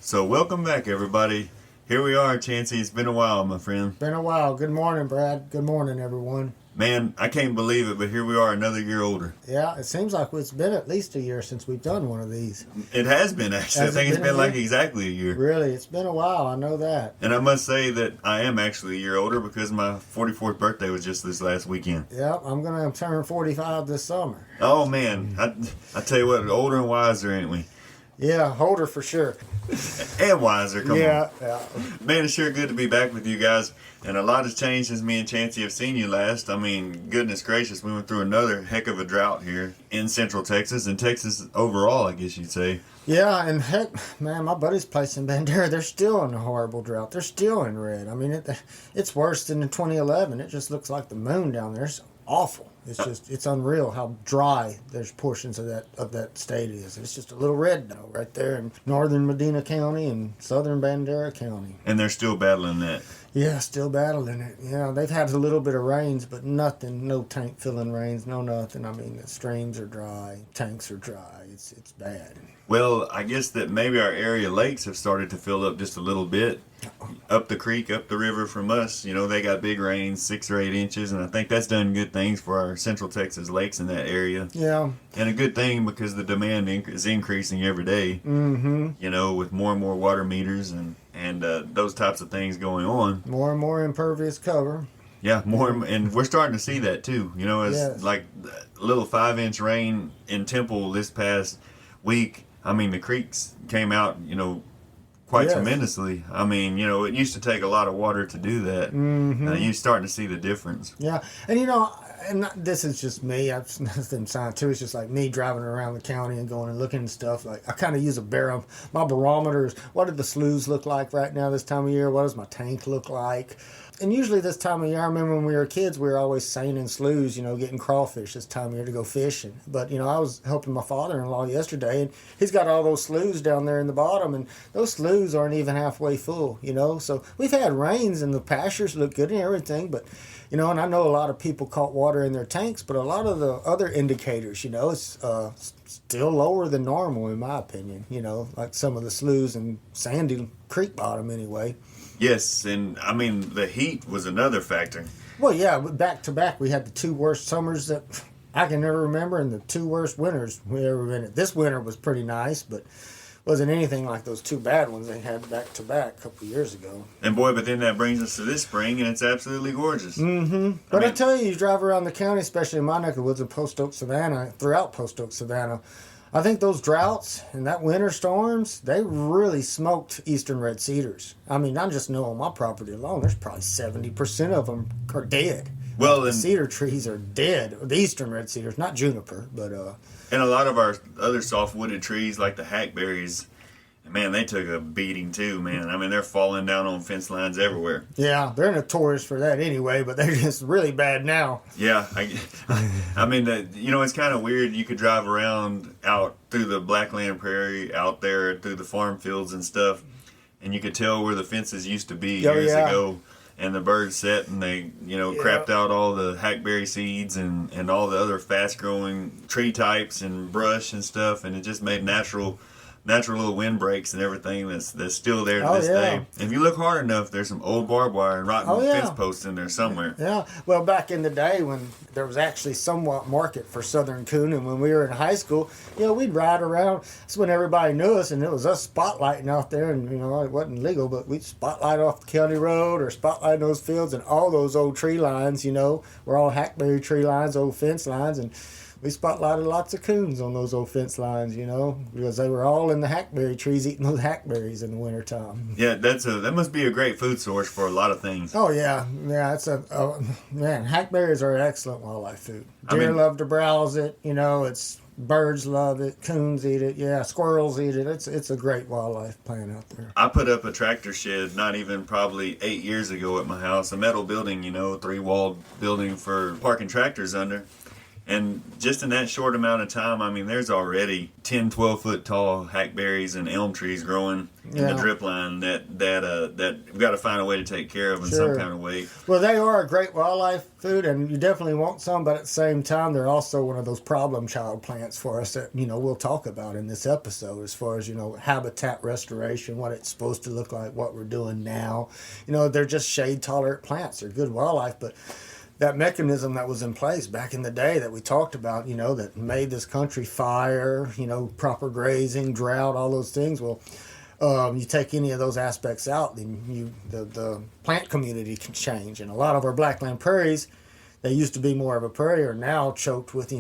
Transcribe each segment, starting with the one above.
So welcome back, everybody. Here we are, Chancey. It's been a while, my friend. Been a while. Good morning, Brad. Good morning, everyone. Man, I can't believe it, but here we are, another year older. Yeah, it seems like it's been at least a year since we've done one of these. It has been, actually. Has I think it it's been been a like year? exactly a year. Really, it's been a while. I know that. And I must say that I am actually a year older because my 44th birthday was just this last weekend. Yeah, I'm going to turn 45 this summer. Oh, man. I tell you what, older and wiser, ain't we? Yeah, older for sure. And wiser, come on. Yeah. Man, it's sure good to be back with you guys. And a lot has changed since me and Chancey have seen you last. I mean, goodness gracious, we went through another heck of a drought here in Central Texas, and Texas overall, I guess you'd say. Yeah, and heck, man, my buddy's place in Bandera, they're still in a horrible drought. They're still in red. I mean, it's worse than in 2011. It just looks like the moon down there. It's awful. It's unreal how dry there's portions of that state is. It's just a little red now right there in northern Medina County and southern Bandera County. And they're still battling that. Yeah, still battling it. Yeah, they've had a little bit of rains, but nothing, no tank filling rains, no nothing. I mean, the streams are dry, tanks are dry. It's bad. Well, I guess that maybe our area lakes have started to fill up just a little bit. Up the creek, up the river from us, they got big rains, 6 or 8 inches, and I think that's done good things for our Central Texas lakes in that area. Yeah. And a good thing because the demand is increasing every day, with more and more water meters and those types of things going on. More and more impervious cover. Yeah, and we're starting to see that too. As Yes. like a little 5-inch rain in Temple this past week. I mean, the creeks came out, quite Yes. tremendously. I mean, it used to take a lot of water to do that. Mm-hmm. You're starting to see the difference. Yeah, and this is just me. I've nothing signed too. It's just like me driving around the county and going and looking and stuff. Like I kind of use my barometers. What do the sloughs look like right now this time of year? What does my tank look like? And usually this time of year, I remember when we were kids, we were always seining sloughs, getting crawfish this time of year to go fishing. But, I was helping my father-in-law yesterday, and he's got all those sloughs down there in the bottom, and those sloughs aren't even halfway full, So we've had rains, and the pastures look good and everything, but, and I know a lot of people caught water in their tanks, but a lot of the other indicators, it's still lower than normal, in my opinion, like some of the sloughs in Sandy Creek bottom anyway. Yes, and I mean, the heat was another factor. Well, yeah, back to back, we had the 2 worst summers that I can never remember and the 2 worst winters we ever been in. This winter was pretty nice, but wasn't anything like those 2 bad ones they had back to back a couple of years ago. And boy, but then that brings us to this spring, and it's absolutely gorgeous. Mm-hmm. But I tell you drive around the county, especially in my neck of the woods of Post Oak, Savannah, throughout Post Oak, Savannah, I think those droughts and that winter storms, they really smoked eastern red cedars. I mean, I just know on my property alone, there's probably 70% of them are dead. Well, the cedar trees are dead. The eastern red cedars, not juniper, but and a lot of our other soft-wooded trees, like the hackberries, man, they took a beating too, man. I mean, they're falling down on fence lines everywhere. Yeah, they're notorious for that anyway, but they're just really bad now. Yeah, I mean, it's kind of weird. You could drive around out through the Blackland Prairie, out there through the farm fields and stuff, and you could tell where the fences used to be years ago. And the birds set and they, crapped out all the hackberry seeds and all the other fast-growing tree types and brush and stuff, and it just made natural little windbreaks and everything that's still there to this day. And if you look hard enough, there's some old barbed wire and rotten fence posts in there somewhere. Yeah. Well, back in the day when there was actually somewhat market for southern coon, and when we were in high school, we'd ride around. That's when everybody knew us, and it was us spotlighting out there, and it wasn't legal, but we'd spotlight off the county road or spotlight those fields, and all those old tree lines, were all hackberry tree lines, old fence lines, and we spotlighted lots of coons on those old fence lines, because they were all in the hackberry trees eating those hackberries in the wintertime. Yeah, that must be a great food source for a lot of things. Oh, yeah. Yeah, man, hackberries are excellent wildlife food. Deer love to browse it, it's birds love it, coons eat it, yeah, squirrels eat it. It's a great wildlife plant out there. I put up a tractor shed not even probably 8 years ago at my house, a metal building, 3-walled building for parking tractors under. And just in that short amount of time, I mean, there's already 10, 12 foot tall hackberries and elm trees growing in the drip line that we've got to find a way to take care of in some kind of way. Well, they are a great wildlife food, and you definitely want some, but at the same time, they're also one of those problem child plants for us that, we'll talk about in this episode as far as, habitat restoration, what it's supposed to look like, what we're doing now. They're just shade-tolerant plants. They're good wildlife, but that mechanism that was in place back in the day that we talked about, that made this country fire, proper grazing, drought, all those things. Well, you take any of those aspects out, then the plant community can change. And a lot of our blackland prairies, they used to be more of a prairie, are now choked with,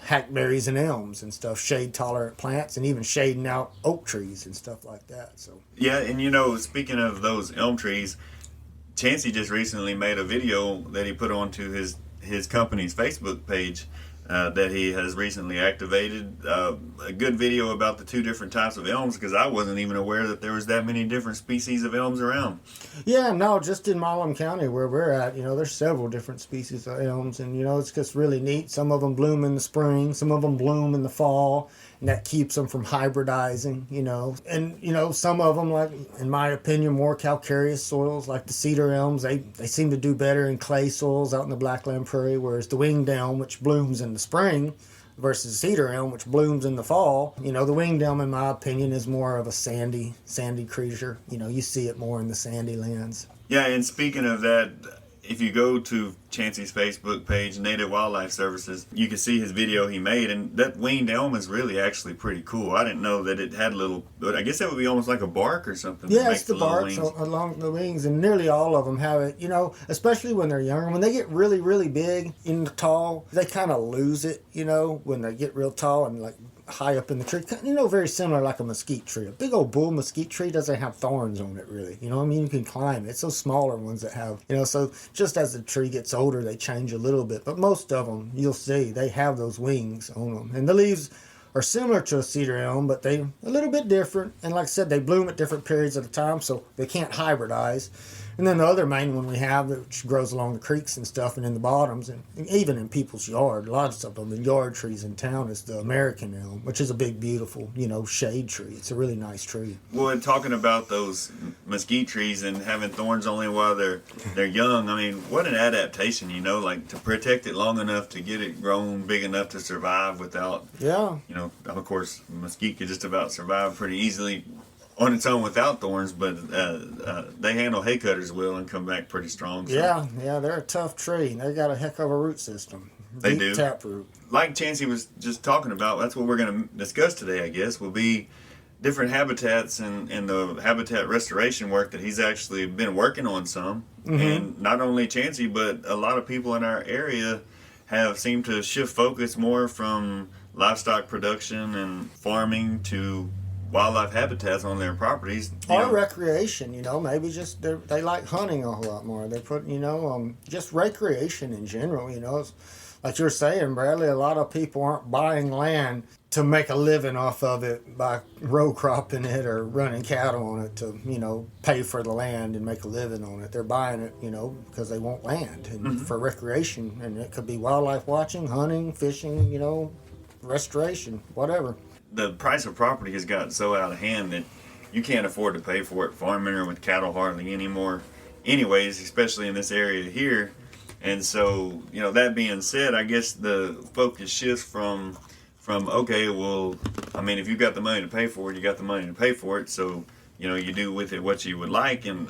hackberries and elms and stuff, shade-tolerant plants, and even shading out oak trees and stuff like that. So yeah, and speaking of those elm trees, Chancey just recently made a video that he put onto his company's Facebook page that he has recently activated. A good video about the two different types of elms, because I wasn't even aware that there was that many different species of elms around. Yeah, no, just in Milam County where we're at, there's several different species of elms, and it's just really neat. Some of them bloom in the spring, some of them bloom in the fall, and that keeps them from hybridizing, And, some of them, like, in my opinion, more calcareous soils, like the cedar elms, they seem to do better in clay soils out in the Blackland Prairie, whereas the winged elm, which blooms in the spring, versus cedar elm, which blooms in the fall, the winged elm, in my opinion, is more of a sandy creature. You see it more in the sandy lands. Yeah, and speaking of that, if you go to Chancey's Facebook page, Native Wildlife Services, you can see his video he made, and that winged elm is really actually pretty cool. I didn't know that it had but I guess that would be almost like a bark or something. Yeah, it's the bark along the wings, and nearly all of them have it, especially when they're younger. When they get really, really big and tall, they kind of lose it, when they get real tall and like high up in the tree. Very similar like a mesquite tree. A big old bull mesquite tree doesn't have thorns on it, really. You can climb it. It's those smaller ones that have, so just as the tree gets older, they change a little bit. But most of them, you'll see, they have those wings on them. And the leaves are similar to a cedar elm, but they're a little bit different. And like I said, they bloom at different periods of the time, so they can't hybridize. And then the other main one we have, which grows along the creeks and stuff and in the bottoms, and even in people's yard, lots of them in yard trees in town, is the American elm, which is a big, beautiful, shade tree. It's a really nice tree. Well, and talking about those mesquite trees and having thorns only while they're young, I mean, what an adaptation, like to protect it long enough to get it grown big enough to survive without, of course, mesquite could just about survive pretty easily on its own without thorns, but they handle hay cutters well and come back pretty strong. So. Yeah, they're a tough tree. They got a heck of a root system. They do. Taproot. Like Chancey was just talking about, that's what we're going to discuss today, I guess, will be different habitats and the habitat restoration work that he's actually been working on some. Mm-hmm. And not only Chancey, but a lot of people in our area have seemed to shift focus more from livestock production and farming to wildlife habitats on their properties. Or recreation, maybe just they like hunting a whole lot more. They put, just recreation in general, It's, like you're saying, Bradley, a lot of people aren't buying land to make a living off of it by row cropping it or running cattle on it to, pay for the land and make a living on it. They're buying it, because they want land and for recreation. And it could be wildlife watching, hunting, fishing, restoration, whatever. The price of property has gotten so out of hand that you can't afford to pay for it farming or with cattle hardly anymore anyways, especially in this area here. And so, that being said, I guess the focus shifts from okay, well, I mean, if you've got the money to pay for it, you got the money to pay for it. So, you do with it what you would like. And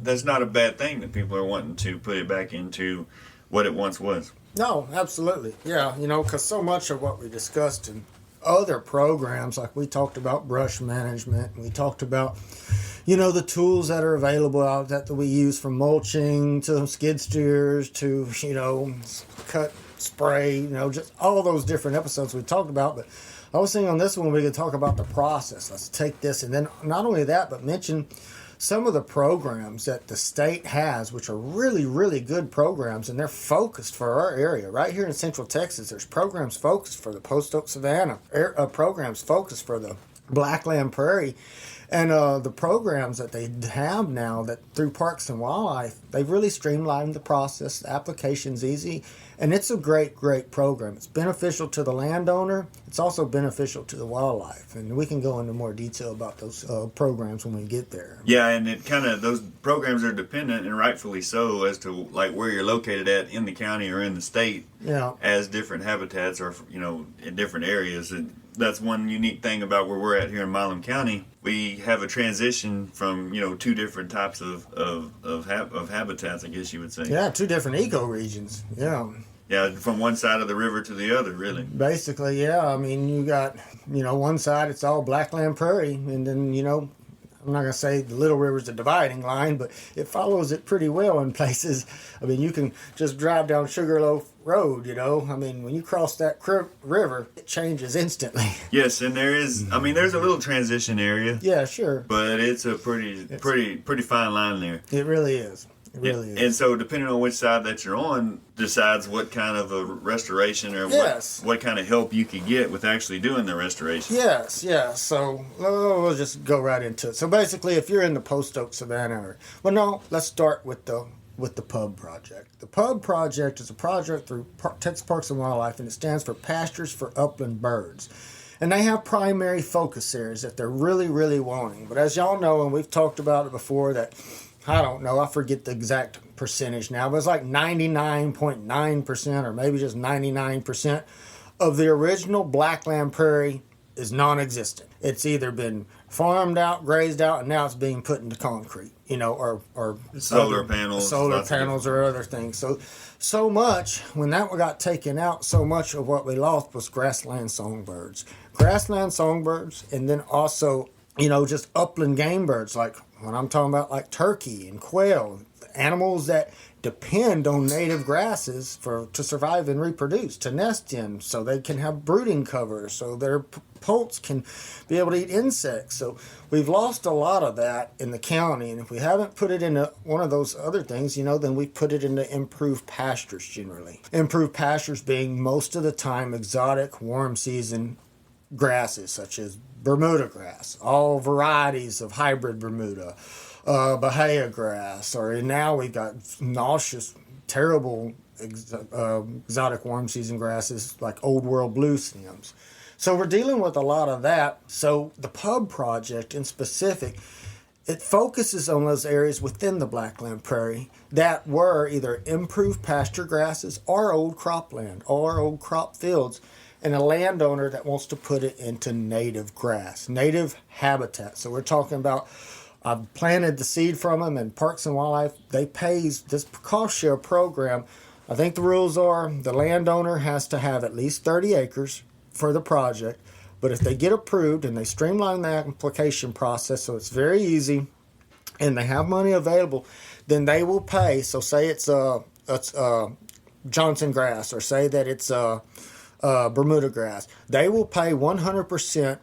that's not a bad thing that people are wanting to put it back into what it once was. No, absolutely. Yeah, because so much of what we discussed in other programs, like we talked about brush management, and we talked about, the tools that are available out that we use, from mulching to skid steers to, cut, spray, just all those different episodes we talked about. But I was thinking on this one, we could talk about the process. Let's take this, and then not only that, but mention some of the programs that the state has, which are really, really good programs, and they're focused for our area. Right here in Central Texas, there's programs focused for the Post Oak Savannah, programs focused for the Blackland Prairie, And the programs that they have now, that through Parks and Wildlife, they've really streamlined the process. The application's easy, and it's a great, great program. It's beneficial to the landowner. It's also beneficial to the wildlife, and we can go into more detail about those programs when we get there. Yeah, and it kind of, those programs are dependent, and rightfully so, as to like where you're located at in the county or in the state. Yeah. As different habitats are, in different areas. And that's one unique thing about where we're at here in Milam County. We have a transition from, two different types of habitats, I guess you would say. Yeah, two different ecoregions. Yeah. Yeah, from one side of the river to the other, really. Basically, yeah. I mean, you got, one side it's all blackland prairie, and then, I'm not going to say the Little River's the dividing line, but it follows it pretty well in places. I mean, you can just drive down Sugarloaf Road, I mean, when you cross that river, it changes instantly. Yes, and there's a little transition area. Yeah, sure. But it's a pretty fine line there. It really is. It really is. And so, depending on which side that you're on, decides what kind of a restoration or what kind of help you could get with actually doing the restoration. Yes. So we'll just go right into it. So basically, if you're in the Post Oak Savannah area, let's start with the PUB project. The PUB project is a project through Texas Parks and Wildlife, and it stands for Pastures for Upland Birds. And they have primary focus areas that they're really, really wanting. But as y'all know, and we've talked about it before, that I don't know, I forget the exact percentage now, but it's like 99.9% or maybe just 99% of the original blackland prairie is non-existent. It's either been farmed out, grazed out, and now it's being put into concrete, or solar panels or other things. So much, when that got taken out, so much of what we lost was grassland songbirds. And then also, just upland game birds, like when I'm talking about like turkey and quail, animals that depend on native grasses to survive and reproduce, to nest in, so they can have brooding cover, so their poults can be able to eat insects. So we've lost a lot of that in the county, and if we haven't put it into one of those other things, then we put it into improved pastures generally. Improved pastures being most of the time exotic warm season grasses such as Bermuda grass, all varieties of hybrid Bermuda, Bahia grass, or now we've got nauseous, terrible exotic warm season grasses like Old World blue stems. So we're dealing with a lot of that. So the PUB project in specific, it focuses on those areas within the blackland prairie that were either improved pasture grasses or old cropland or old crop fields, and a landowner that wants to put it into native grass, native habitat. So we're talking about, I've planted the seed from them, and Parks and Wildlife, they pays this cost share program. I think the rules are the landowner has to have at least 30 acres for the project, but if they get approved and they streamline the application process so it's very easy and they have money available, then they will pay. So say it's Johnson grass, or say that it's Bermuda grass. They will pay 100%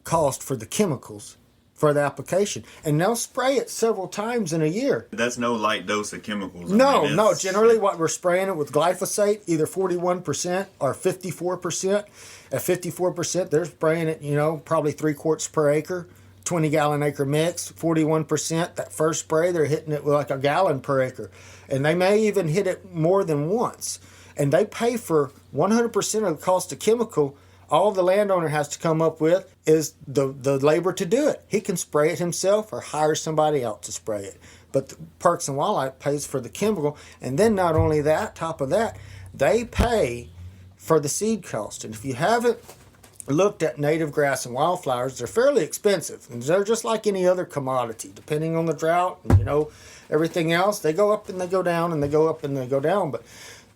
cost for the chemicals for the application, and they'll spray it several times in a year. That's no light dose of chemicals. No. Generally, what we're spraying it with glyphosate, either 41% or 54%. At 54%, they're spraying it, probably 3 quarts per acre, 20-gallon acre mix. 41%, that first spray, they're hitting it with like a gallon per acre, and they may even hit it more than once. And they pay for 100% of the cost of chemical. All the landowner has to come up with is the labor to do it. He can spray it himself or hire somebody else to spray it. But the Parks and Wildlife pays for the chemical. And then not only that, top of that, they pay for the seed cost. And if you haven't looked at native grass and wildflowers, they're fairly expensive. And they're just like any other commodity. Depending on the drought and, everything else, they go up and they go down and they go up and they go down. But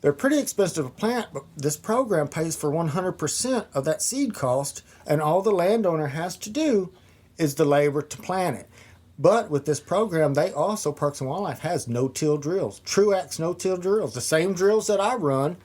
they're pretty expensive to plant, but this program pays for 100% of that seed cost, and all the landowner has to do is the labor to plant it. But with this program, Parks and Wildlife has no-till drills, Truax no-till drills, the same drills that I run.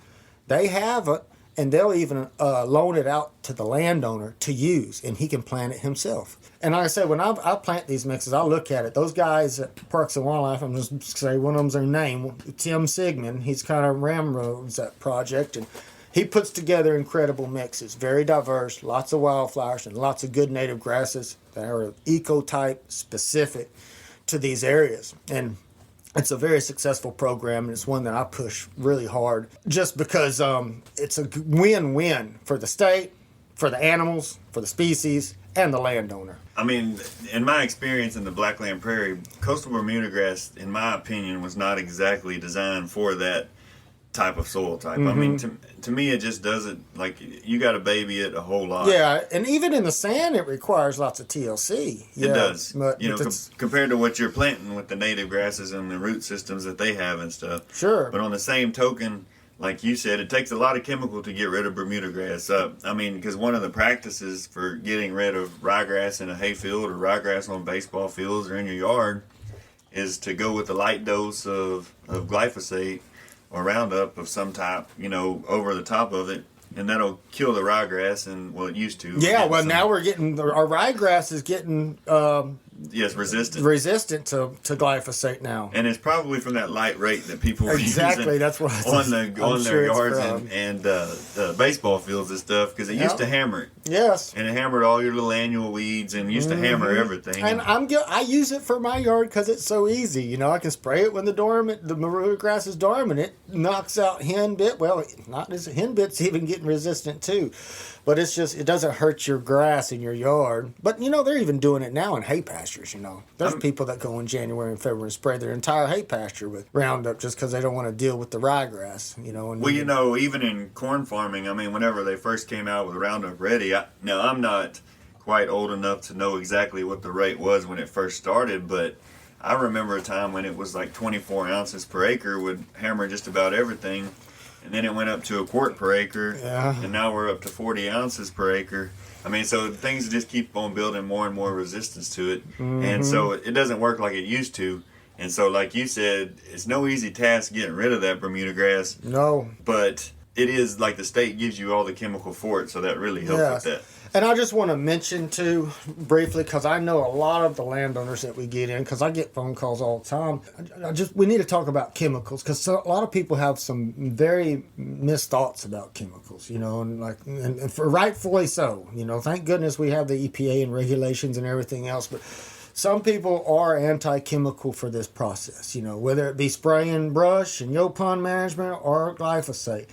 They have it, and they'll even loan it out to the landowner to use, and he can plant it himself. And like I said, when I plant these mixes, I look at it. Those guys at Parks and Wildlife, I'm just say one of them's their name, Tim Sigmund. He's kind of ramrods that project, and He puts together incredible mixes, very diverse, lots of wildflowers and lots of good native grasses that are eco-type specific to these areas. And it's a very successful program, and it's one that I push really hard just because it's a win-win for the state, for the animals, for the species, and the landowner. I mean, in my experience in the Blackland Prairie, coastal Bermuda grass, in my opinion, was not exactly designed for that type of soil type. I mean, to me, it just doesn't, like, you got to baby it a whole lot. Yeah, and even in the sand, it requires lots of TLC. It does. But compared to what you're planting with the native grasses and the root systems that they have and stuff. Sure. But on the same token, like you said, it takes a lot of chemical to get rid of Bermuda grass. I mean, because one of the practices for getting rid of ryegrass in a hayfield or ryegrass on baseball fields or in your yard is to go with a light dose of glyphosate or Roundup of some type, over the top of it, and that'll kill the ryegrass. And well, it used to. Yeah, well, now we're getting our ryegrass is getting resistant to glyphosate now. And it's probably from that light rate that people were exactly using that's what on their yards and baseball fields and stuff, because it used to hammer it. Yes. And it hammered all your little annual weeds and used to hammer everything. And I use it for my yard because it's so easy. I can spray it when the Bermuda grass is dormant. It knocks out henbit. Well, not as henbit's even getting resistant too. But it's just, it doesn't hurt your grass in your yard. But, they're even doing it now in hay pastures, There's people that go in January and February and spray their entire hay pasture with Roundup just because they don't want to deal with the ryegrass, Well, even in corn farming, I mean, whenever they first came out with Roundup Ready, I'm not quite old enough to know exactly what the rate was when it first started, but I remember a time when it was like 24 ounces per acre would hammer just about everything. And then it went up to a quart per acre, and now we're up to 40 ounces per acre. I mean, so things just keep on building more and more resistance to it. And so it doesn't work like it used to. And so, like you said, it's no easy task getting rid of that Bermuda grass. No. But it is like the state gives you all the chemical for it, so that really helps with that. And I just want to mention, too, briefly, because I know a lot of the landowners that we get in, because I get phone calls all the time. We need to talk about chemicals, because a lot of people have some very misthoughts about chemicals, and for rightfully so. Thank goodness we have the EPA and regulations and everything else, but some people are anti-chemical for this process, whether it be spraying brush and yaupon management or glyphosate.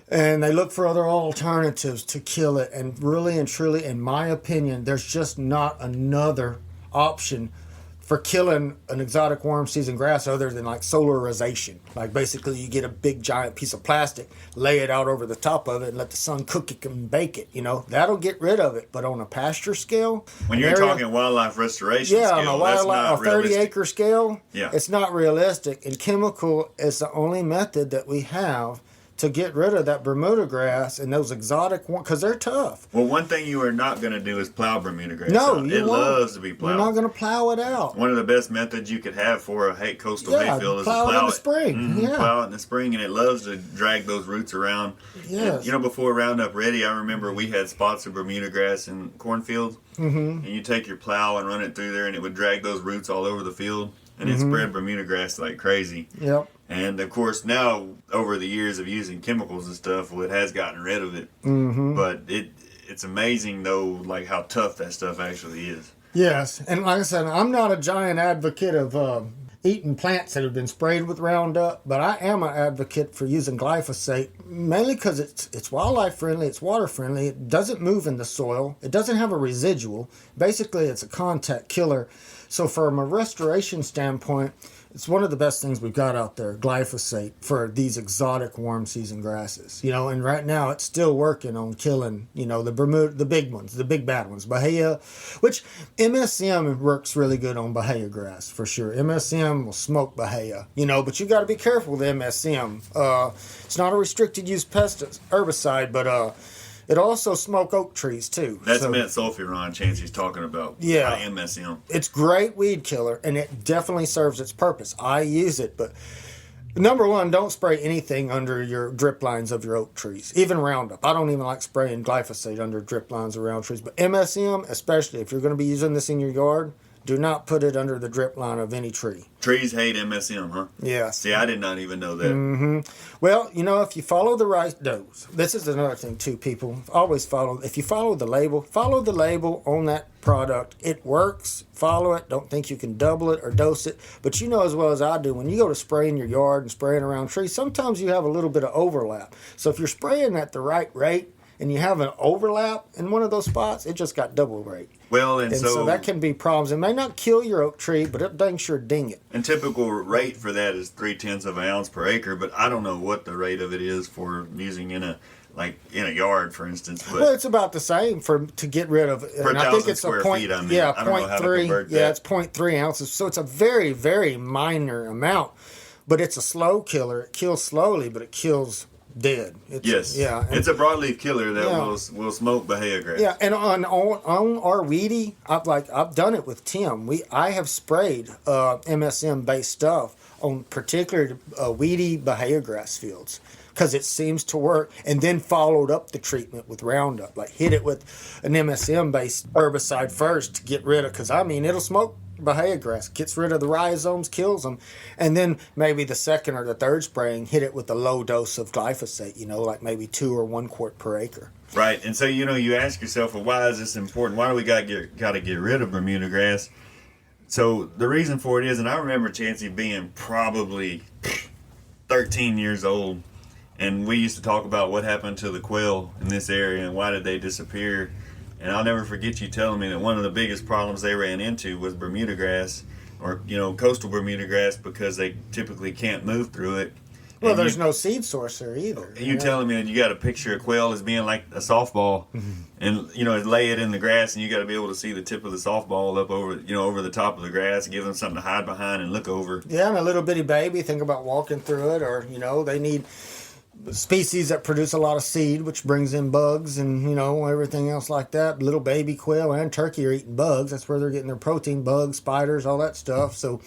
And they look for other alternatives to kill it. And really and truly, in my opinion, there's just not another option for killing an exotic warm season grass other than like solarization. Like basically you get a big giant piece of plastic, lay it out over the top of it and let the sun cook it and bake it. That'll get rid of it. But on a pasture scale, when you're talking wildlife restoration scale, on a 30-acre scale, it's not realistic. And chemical is the only method that we have to get rid of that Bermuda grass and those exotic ones, because they're tough. Well, one thing you are not going to do is plow Bermuda grass. No, out. It won't. Loves to be plowed. You're not going to plow it out. One of the best methods you could have for a coastal hayfield is to plow it in the spring. Plow it in the spring, and it loves to drag those roots around. Yes. And, before Roundup Ready, I remember we had spots of Bermuda grass in cornfields, and you take your plow and run it through there, and it would drag those roots all over the field, and it spread Bermuda grass like crazy. Yep. And of course, now over the years of using chemicals and stuff, it has gotten rid of it. But it's amazing though, like how tough that stuff actually is. Yes, and like I said, I'm not a giant advocate of eating plants that have been sprayed with Roundup, but I am an advocate for using glyphosate, mainly because it's wildlife friendly, it's water friendly, it doesn't move in the soil, it doesn't have a residual. Basically, it's a contact killer. So from a restoration standpoint, it's one of the best things we've got out there, glyphosate, for these exotic warm season grasses. And right now it's still working on killing, the big ones, the big bad ones, Bahia, which MSM works really good on Bahia grass for sure. MSM will smoke Bahia, but you got to be careful with MSM. It's not a restricted use herbicide, but it also smoke oak trees too. That's metsulfuron chance he's talking about. Yeah. MSM. It's great weed killer, and it definitely serves its purpose. I use it, but number one, don't spray anything under your drip lines of your oak trees. Even Roundup. I don't even like spraying glyphosate under drip lines around trees. But MSM, especially if you're going to be using this in your yard, do not put it under the drip line of any tree. Trees hate MSM, huh? Yes. See, I did not even know that. Mm-hmm. Well, you know, if you follow the right dose, this is another thing too, people. Always follow, if you follow the label on that product. It works. Follow it. Don't think you can double it or dose it. But you know as well as I do, when you go to spray in your yard and spraying around trees, sometimes you have a little bit of overlap. So if you're spraying at the right rate, and you have an overlap in one of those spots, it just got double rate. Well, and so that can be problems. It may not kill your oak tree, but it dang sure ding it. And typical rate for that is 0.3 of an ounce per acre, but I don't know what the rate of it is for using in a yard, for instance. But well, it's about the same to get rid of. Per and I think it's square a point. Feet, I mean, yeah, I don't know how to 0.3. convert Yeah, that. it's 0.3 ounces. So it's a very, very minor amount, but it's a slow killer. It kills slowly, but it kills dead. Yes. Yeah. It's a broadleaf killer that will smoke Bahia grass. Yeah, and on our weedy, I've done it with Tim. I have sprayed MSM based stuff on particular weedy Bahia grass fields because it seems to work, and then followed up the treatment with Roundup, like hit it with an MSM based herbicide first to get rid of, because I mean it'll smoke Bahia grass, gets rid of the rhizomes, kills them, and then maybe the second or the third spraying, hit it with a low dose of glyphosate, like maybe 2 or 1 quart per acre. Right, and so you ask yourself, well, why is this important? Why do we got to get rid of Bermuda grass? So the reason for it is, and I remember Chancey being probably 13 years old, and we used to talk about what happened to the quail in this area and why did they disappear. And I'll never forget you telling me that one of the biggest problems they ran into was Bermuda grass, or coastal Bermuda grass, because they typically can't move through it. Well, there's no seed source there either. You telling me that you got to picture a quail as being like a softball, and lay it in the grass, and you got to be able to see the tip of the softball up over the top of the grass, give them something to hide behind and look over. Yeah, and a little bitty baby, think about walking through it, or they need species that produce a lot of seed, which brings in bugs and everything else like that. Little baby quail and turkey are eating bugs. That's where they're getting their protein, bugs, spiders, all that stuff. So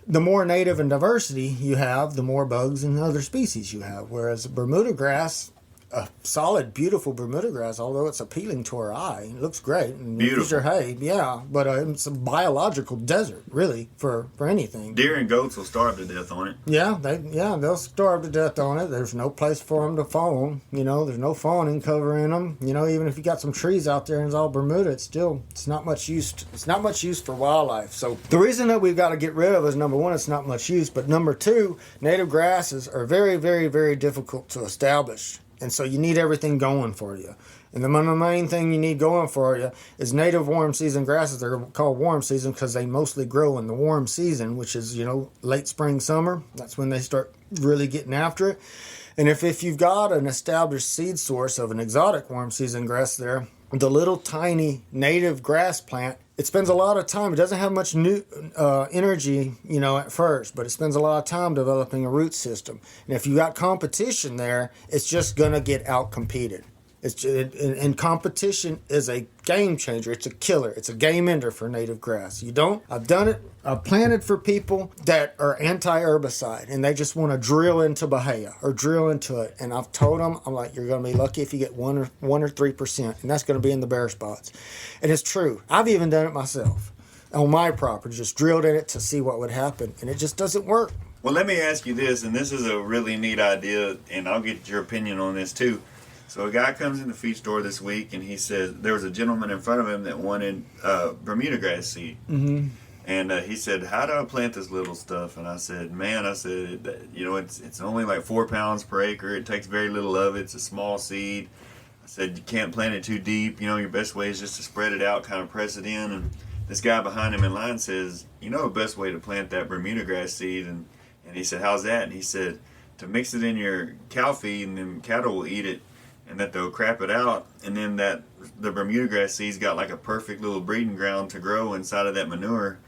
the more native and diversity you have, the more bugs and other species you have. Whereas Bermuda grass, a solid, beautiful Bermuda grass, although it's appealing to our eye, it looks great. And beautiful. Hay, yeah, but it's a biological desert, really, for anything. Deer and goats will starve to death on it. Yeah, they'll starve to death on it. There's no place for them to fawn. There's no fawning covering them. Even if you got some trees out there and it's all Bermuda, it's not much use. It's not much use for wildlife. So the reason that we've got to get rid of is, number one, it's not much use, but number two, native grasses are very, very, very difficult to establish. And so you need everything going for you. And the main thing you need going for you is native warm season grasses. They're called warm season because they mostly grow in the warm season, which is, late spring, summer. That's when they start really getting after it. And if you've got an established seed source of an exotic warm season grass there, the little tiny native grass plant, it spends a lot of time. It doesn't have much new energy, at first, but it spends a lot of time developing a root system. And if you got competition there, it's just gonna get out-competed. And competition is a game changer. It's a killer. It's a game ender for native grass. I've done it. I've planted for people that are anti-herbicide and they just want to drill into Bahia or drill into it. And I've told them, I'm like, you're going to be lucky if you get 1 or 3%, and that's going to be in the bare spots. And it's true. I've even done it myself on my property. Just drilled in it to see what would happen, and it just doesn't work. Well, let me ask you this, and this is a really neat idea, and I'll get your opinion on this too. So a guy comes in the feed store this week, and he says there was a gentleman in front of him that wanted Bermuda grass seed. Mm-hmm. And he said, how do I plant this little stuff? And I said, it's only like 4 pounds per acre. It takes very little of it. It's a small seed. I said, you can't plant it too deep. Your best way is just to spread it out, kind of press it in. And this guy behind him in line says, the best way to plant that Bermuda grass seed. And he said, how's that? And he said, to mix it in your cow feed, and then cattle will eat it. And that they'll crap it out, and then that the Bermuda grass seed's got like a perfect little breeding ground to grow inside of that manure.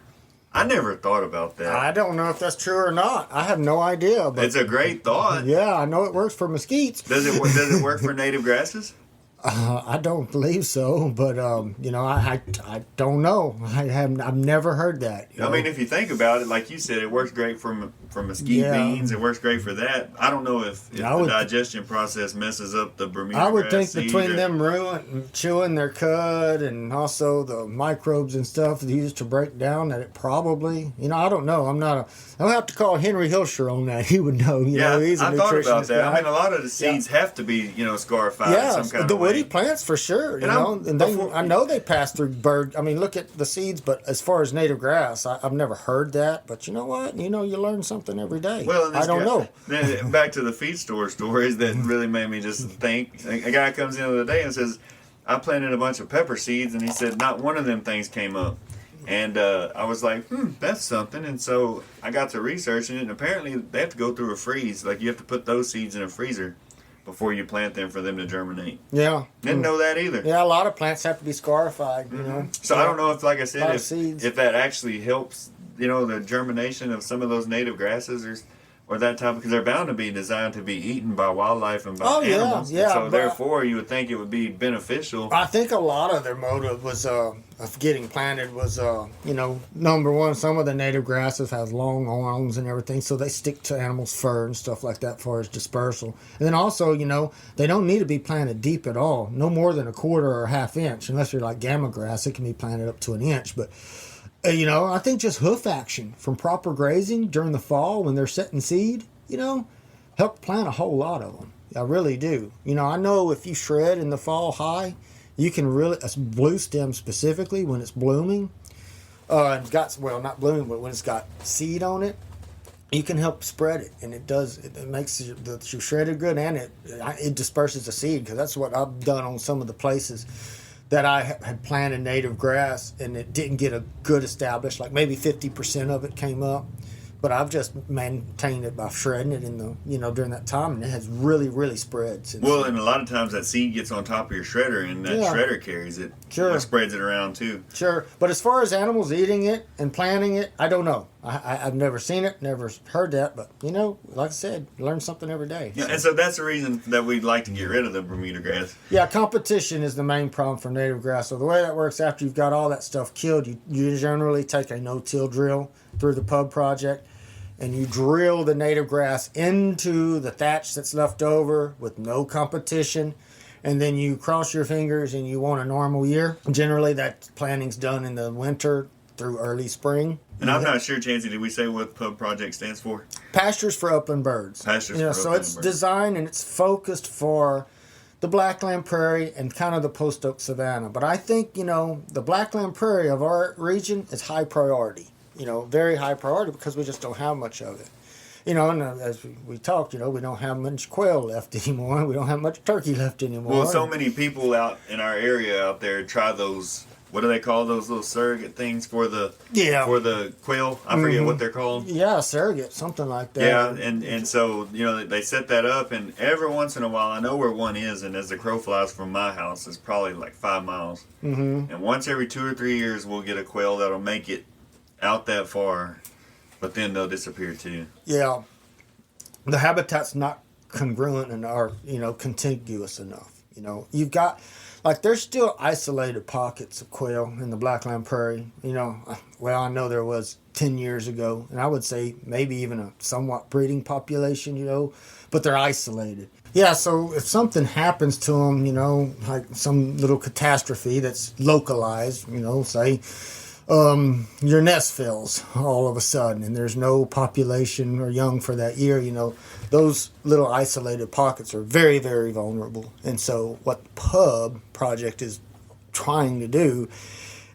I never thought about that. I don't know if that's true or not. I have no idea. But it's a great thought. Yeah, I know it works for mesquites. Does it work for native grasses? I don't believe so, but I don't know. I've never heard that. I mean, if you think about it, like you said, it works great for mesquite beans. It works great for that. I don't know if the digestion process messes up the Bermuda I would grass think between them chewing their cud and also the microbes and stuff used to break down that it probably, I don't know. I'll have to call Henry Hilscher on that. He would know. He's a I thought about that. guy. I mean, a lot of the seeds have to be, scarified in some kind the of way. woody plants for sure. I know they pass through bird. I mean, look at the seeds, but as far as native grass, I've never heard that. But you know what? You learn something every day. Well, I don't know. Then back to the feed store stories that really made me just think. A guy comes in the other day and says, "I planted a bunch of pepper seeds," and he said not one of them things came up. And I was like, that's something. And so I got to researching it, and apparently they have to go through a freeze. Like, you have to put those seeds in a freezer before you plant them for them to germinate. Yeah. Didn't know that either. Yeah, a lot of plants have to be scarified, So I don't know if, like I said, seeds. if that actually helps, the germination of some of those native grasses or that type, because they're bound to be designed to be eaten by wildlife and by animals. Yeah. So therefore, you would think it would be beneficial. I think a lot of their motive was of getting planted was, number one, some of the native grasses have long arms and everything, so they stick to animals' fur and stuff like that as far as dispersal. And then also, they don't need to be planted deep at all, no more than a quarter or a half inch, unless you're like gamma grass, it can be planted up to an inch. But I think just hoof action from proper grazing during the fall when they're setting seed, help plant a whole lot of them. I really do. I know if you shred in the fall high, you can really, a blue stem specifically, when it's blooming, it's got, not blooming, but when it's got seed on it, you can help spread it. And it makes the shredded good, and it disperses the seed, because that's what I've done on some of the places that I had planted native grass, and it didn't get a good established, like maybe 50% of it came up. But I've just maintained it by shredding it in the, during that time, and it has really, really spread since. Well, and a lot of times that seed gets on top of your shredder, and that shredder carries it. Sure. It spreads it around too. Sure. But as far as animals eating it and planting it, I don't know. I've never seen it, never heard that, but, like I said, learn something every day. Yeah, and so that's the reason that we'd like to get rid of the Bermuda grass. Yeah, competition is the main problem for native grass. So the way that works, after you've got all that stuff killed, you generally take a no-till drill through the pub project, and you drill the native grass into the thatch that's left over with no competition, and then you cross your fingers and you want a normal year. Generally, that planting's done in the winter through early spring. And I'm not sure, Chancey, did we say what pub project stands for? Pastures for Upland Birds. So it's designed and it's focused for the Blackland Prairie and kind of the post oak savanna. But I think, the Blackland Prairie of our region is high priority. Very high priority, because we just don't have much of it. And as we talked, we don't have much quail left anymore. We don't have much turkey left anymore. Well, so many people out in our area out there try those, what do they call those little surrogate things for the quail? I forget what they're called. Yeah, surrogate, something like that. Yeah, and so, they set that up, and every once in a while, I know where one is, and as the crow flies from my house, it's probably like 5 miles. Mm-hmm. And once every 2 or 3 years, we'll get a quail that'll make it out that far, but then they'll disappear too. Yeah, the habitat's not congruent and are contiguous enough. You've got, like, there's still isolated pockets of quail in the Blackland Prairie. I know there was 10 years ago, and I would say maybe even a somewhat breeding population. But they're isolated. Yeah, so if something happens to them, like some little catastrophe that's localized, say your nest fills all of a sudden and there's no population or young for that year, those little isolated pockets are very, very vulnerable. And so what the pub project is trying to do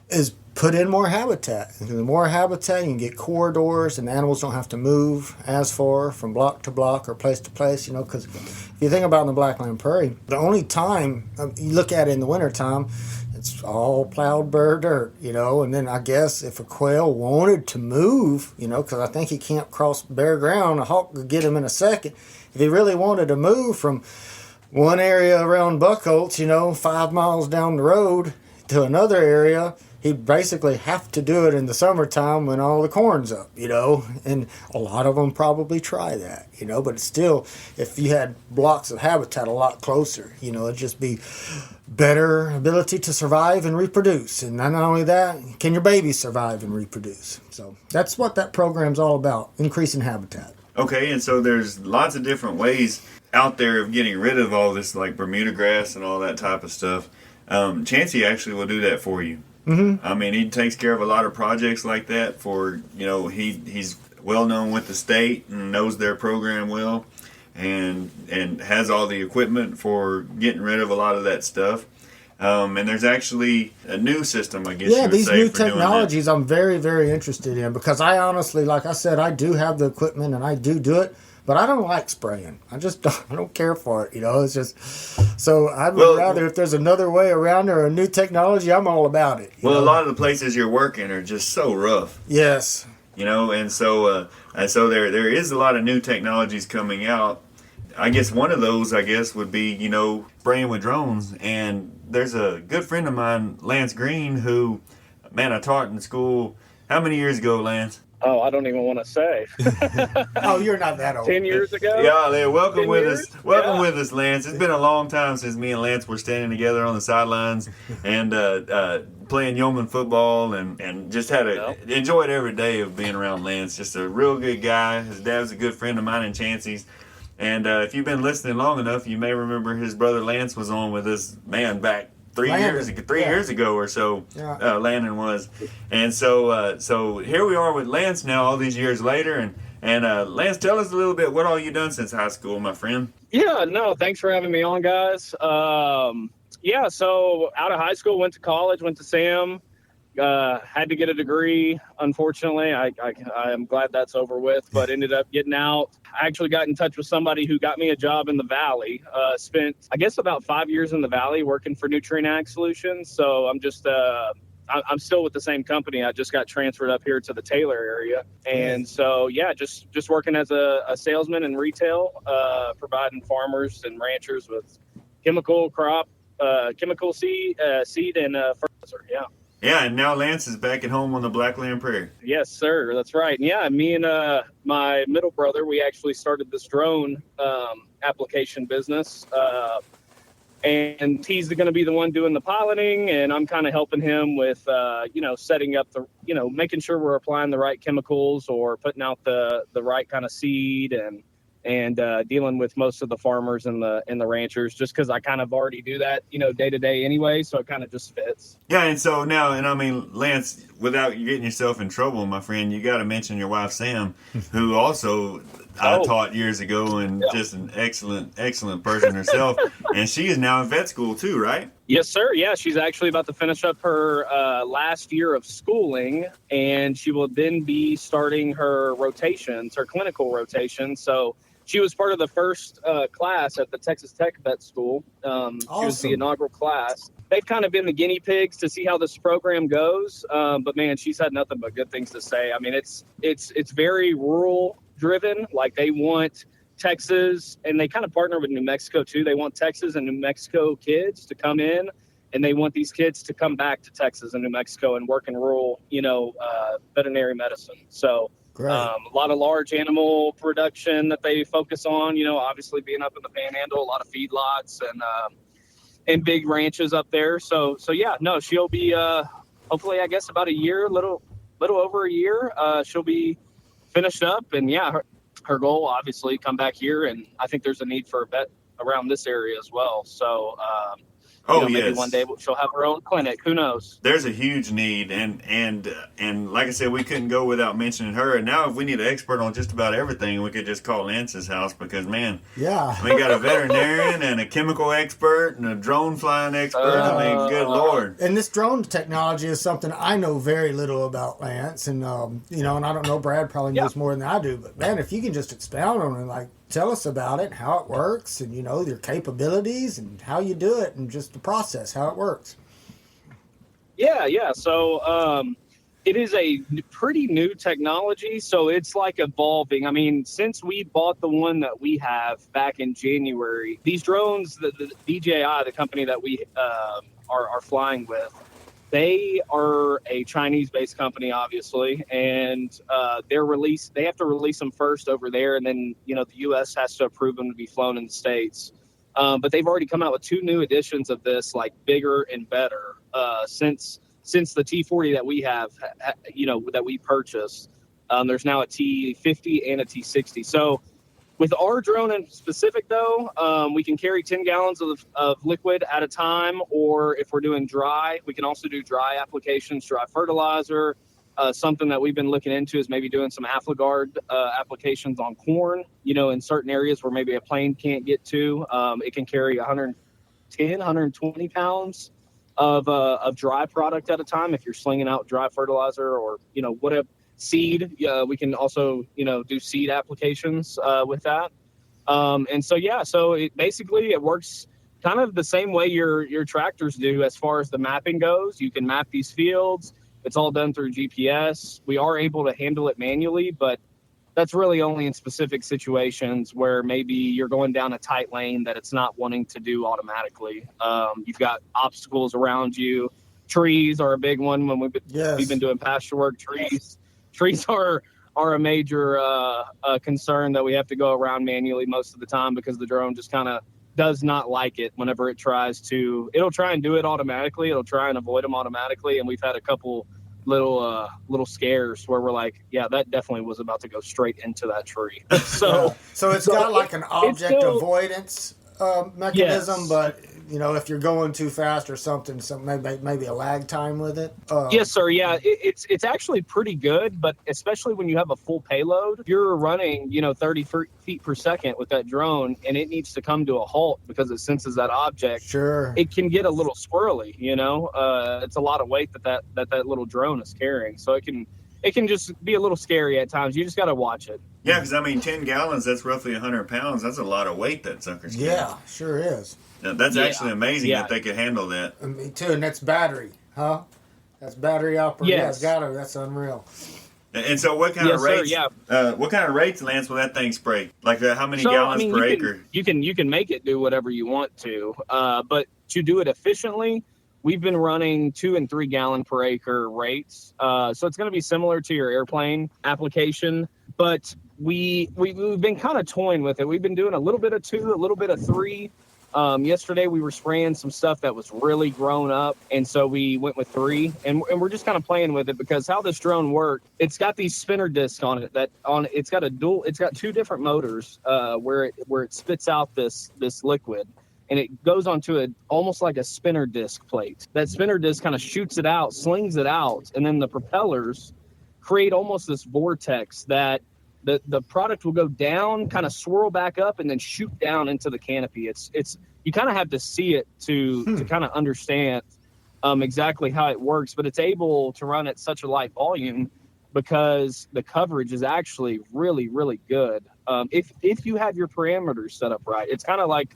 is put in more habitat. And the more habitat, you can get corridors, and the animals don't have to move as far from block to block or place to place, because if you think about in the Blackland Prairie, the only time you look at it in the wintertime, it's all plowed bare dirt, and then I guess if a quail wanted to move, because I think he can't cross bare ground, a hawk could get him in a second. If he really wanted to move from one area around Buckholtz, 5 miles down the road to another area, he'd basically have to do it in the summertime when all the corn's up, and a lot of them probably try that, but still, if you had blocks of habitat a lot closer, it'd just be better ability to survive and reproduce. And not only that, can your babies survive and reproduce? So that's what that program's all about, increasing habitat. Okay, and so there's lots of different ways out there of getting rid of all this, like Bermuda grass and all that type of stuff. Chancey actually will do that for you. Mm-hmm. I mean, he takes care of a lot of projects like that for, he's well known with the state and knows their program well, and has all the equipment for getting rid of a lot of that stuff. And there's actually a new system, I guess you would these say, new for doing technologies I'm very, very interested in, because I honestly, like I said, I do have the equipment and I do it. But I don't like spraying. I don't care for it. It's just, so I would rather, if there's another way around or a new technology, I'm all about it. A lot of the places you're working are just so rough. Yes. And so there is a lot of new technologies coming out. I guess one of those, would be, spraying with drones. And there's a good friend of mine, Lance Greene, who, man, I taught in school. How many years ago, Lance? Oh, I don't even want to say. Oh, you're not that old. 10 years ago? Yeah, welcome with us. Welcome with us, Lance. It's been a long time since me and Lance were standing together on the sidelines and playing yeoman football and just enjoyed every day of being around Lance. Just a real good guy. His dad was a good friend of mine in Chancey's. And if you've been listening long enough, you may remember his brother Lance was on with us, man, back 3 years ago or so. Yeah. Landon was, and so here we are with Lance now, all these years later, and Lance, tell us a little bit what all you done since high school, my friend. Yeah, no, thanks for having me on, guys. So out of high school, went to college, went to Sam, had to get a degree. Unfortunately, I'm glad that's over with, but ended up getting out. I actually got in touch with somebody who got me a job in the Valley. Spent, I guess, about 5 years in the Valley working for Nutrient Ag Solutions. So I'm just, I'm still with the same company. I just got transferred up here to the Taylor area. And so, just working as a salesman in retail, providing farmers and ranchers with chemical seed and fertilizer. Yeah. Yeah, and now Lance is back at home on the Blackland Prairie. Yes, sir. That's right. Yeah, me and my middle brother, we actually started this drone application business. And he's going to be the one doing the piloting, and I'm kind of helping him with, setting up making sure we're applying the right chemicals or putting out the right kind of seed and dealing with most of the farmers and the ranchers, just because I kind of already do that, day to day anyway. So it kind of just fits. Yeah. And so now, Lance, without getting yourself in trouble, my friend, you got to mention your wife, Sam, who also I taught years ago and just an excellent person herself. And she is now in vet school too, right? Yes, sir. Yeah, she's actually about to finish up her last year of schooling, and she will then be starting her rotations, her clinical rotations. So she was part of the first class at the Texas Tech Vet School. Awesome. She was the inaugural class. They've kind of been the guinea pigs to see how this program goes. But man, she's had nothing but good things to say. I mean, it's very rural driven. Like, they want Texas, and they kind of partner with New Mexico too. They want Texas and New Mexico kids to come in, and they want these kids to come back to Texas and New Mexico and work in rural, veterinary medicine. So a lot of large animal production that they focus on, obviously being up in the Panhandle, a lot of feedlots and big ranches up there. So yeah, no, she'll be hopefully, I guess, about a year, little over a year. She'll be finished up, and yeah, her goal, obviously, come back here, and I think there's a need for a vet around this area as well. So maybe one day she'll have her own clinic. Who knows? There's a huge need, and like I said, we couldn't go without mentioning her. And now, if we need an expert on just about everything, we could just call Lance's house, because man, we got a veterinarian and a chemical expert and a drone flying expert. Good Lord! And this drone technology is something I know very little about, Lance, and and I don't know, Brad probably knows more than I do. But man, if you can just expound on it, like, tell us about it, how it works, and your capabilities and how you do it, and just the process, how it works. Yeah. So it is a pretty new technology, so it's like evolving. I mean, since we bought the one that we have back in January, these drones, the DJI, the company that we are flying with, They are a Chinese-based company, obviously, and they have to release them first over there, and then the U.S. has to approve them to be flown in the States. But they've already come out with 2 new editions of this, like bigger and better, since the T40 that we have, that we purchased. There's now a T50 and a T60. So with our drone in specific, though, we can carry 10 gallons of liquid at a time, or if we're doing dry, we can also do dry applications, dry fertilizer. Something that we've been looking into is maybe doing some AfriGuard applications on corn, in certain areas where maybe a plane can't get to. It can carry 110, 120 pounds of dry product at a time if you're slinging out dry fertilizer or, whatever. Seed, we can also, do seed applications with that. And so, so it works kind of the same way your tractors do as far as the mapping goes. You can map these fields. It's all done through GPS. We are able to handle it manually, but that's really only in specific situations where maybe you're going down a tight lane that it's not wanting to do automatically. You've got obstacles around you. Trees are a big one when we've been doing pasture work. Trees are a major concern that we have to go around manually most of the time because the drone just kind of does not like it whenever it tries to. It'll try and do it automatically. It'll try and avoid them automatically. And we've had a couple little scares where we're like, yeah, that definitely was about to go straight into that tree. So it's got like an object avoidance mechanism, yes. But if you're going too fast or something, maybe a lag time with it. Yes, sir. Yeah, it's actually pretty good, but especially when you have a full payload, you're running 30 feet per second with that drone, and it needs to come to a halt because it senses that object. Sure, it can get a little squirrely. It's a lot of weight that little drone is carrying, so it can just be a little scary at times. You just got to watch it. Yeah, because 10 gallons, that's roughly 100 pounds. That's a lot of weight that sucker's carrying. Yeah, sure is. Now, that's actually amazing that they could handle that. Me too, and that's battery, huh? That's battery operated. Yes. Yeah, that's unreal. And so, what kind of rates? Sir, yeah. What kind of rates, Lance, will that thing spray? Like how many gallons per acre? You can make it do whatever you want to, but to do it efficiently, we've been running 2 and 3 gallon per acre rates. So it's going to be similar to your airplane application, but we've been kind of toying with it. We've been doing a little bit of 2, a little bit of 3. Yesterday we were spraying some stuff that was really grown up, and so we went with 3, and we're just kind of playing with it because how this drone works, it's got these spinner discs on it it's got 2 different motors where it spits out this liquid, and it goes onto almost like a spinner disc plate. That spinner disc kind of shoots it out, slings it out, and then the propellers create almost this vortex that the product will go down, kind of swirl back up, and then shoot down into the canopy. It's you kind of have to see it to kind of understand exactly how it works, but it's able to run at such a light volume because the coverage is actually really, really good. If you have your parameters set up right, it's kind of like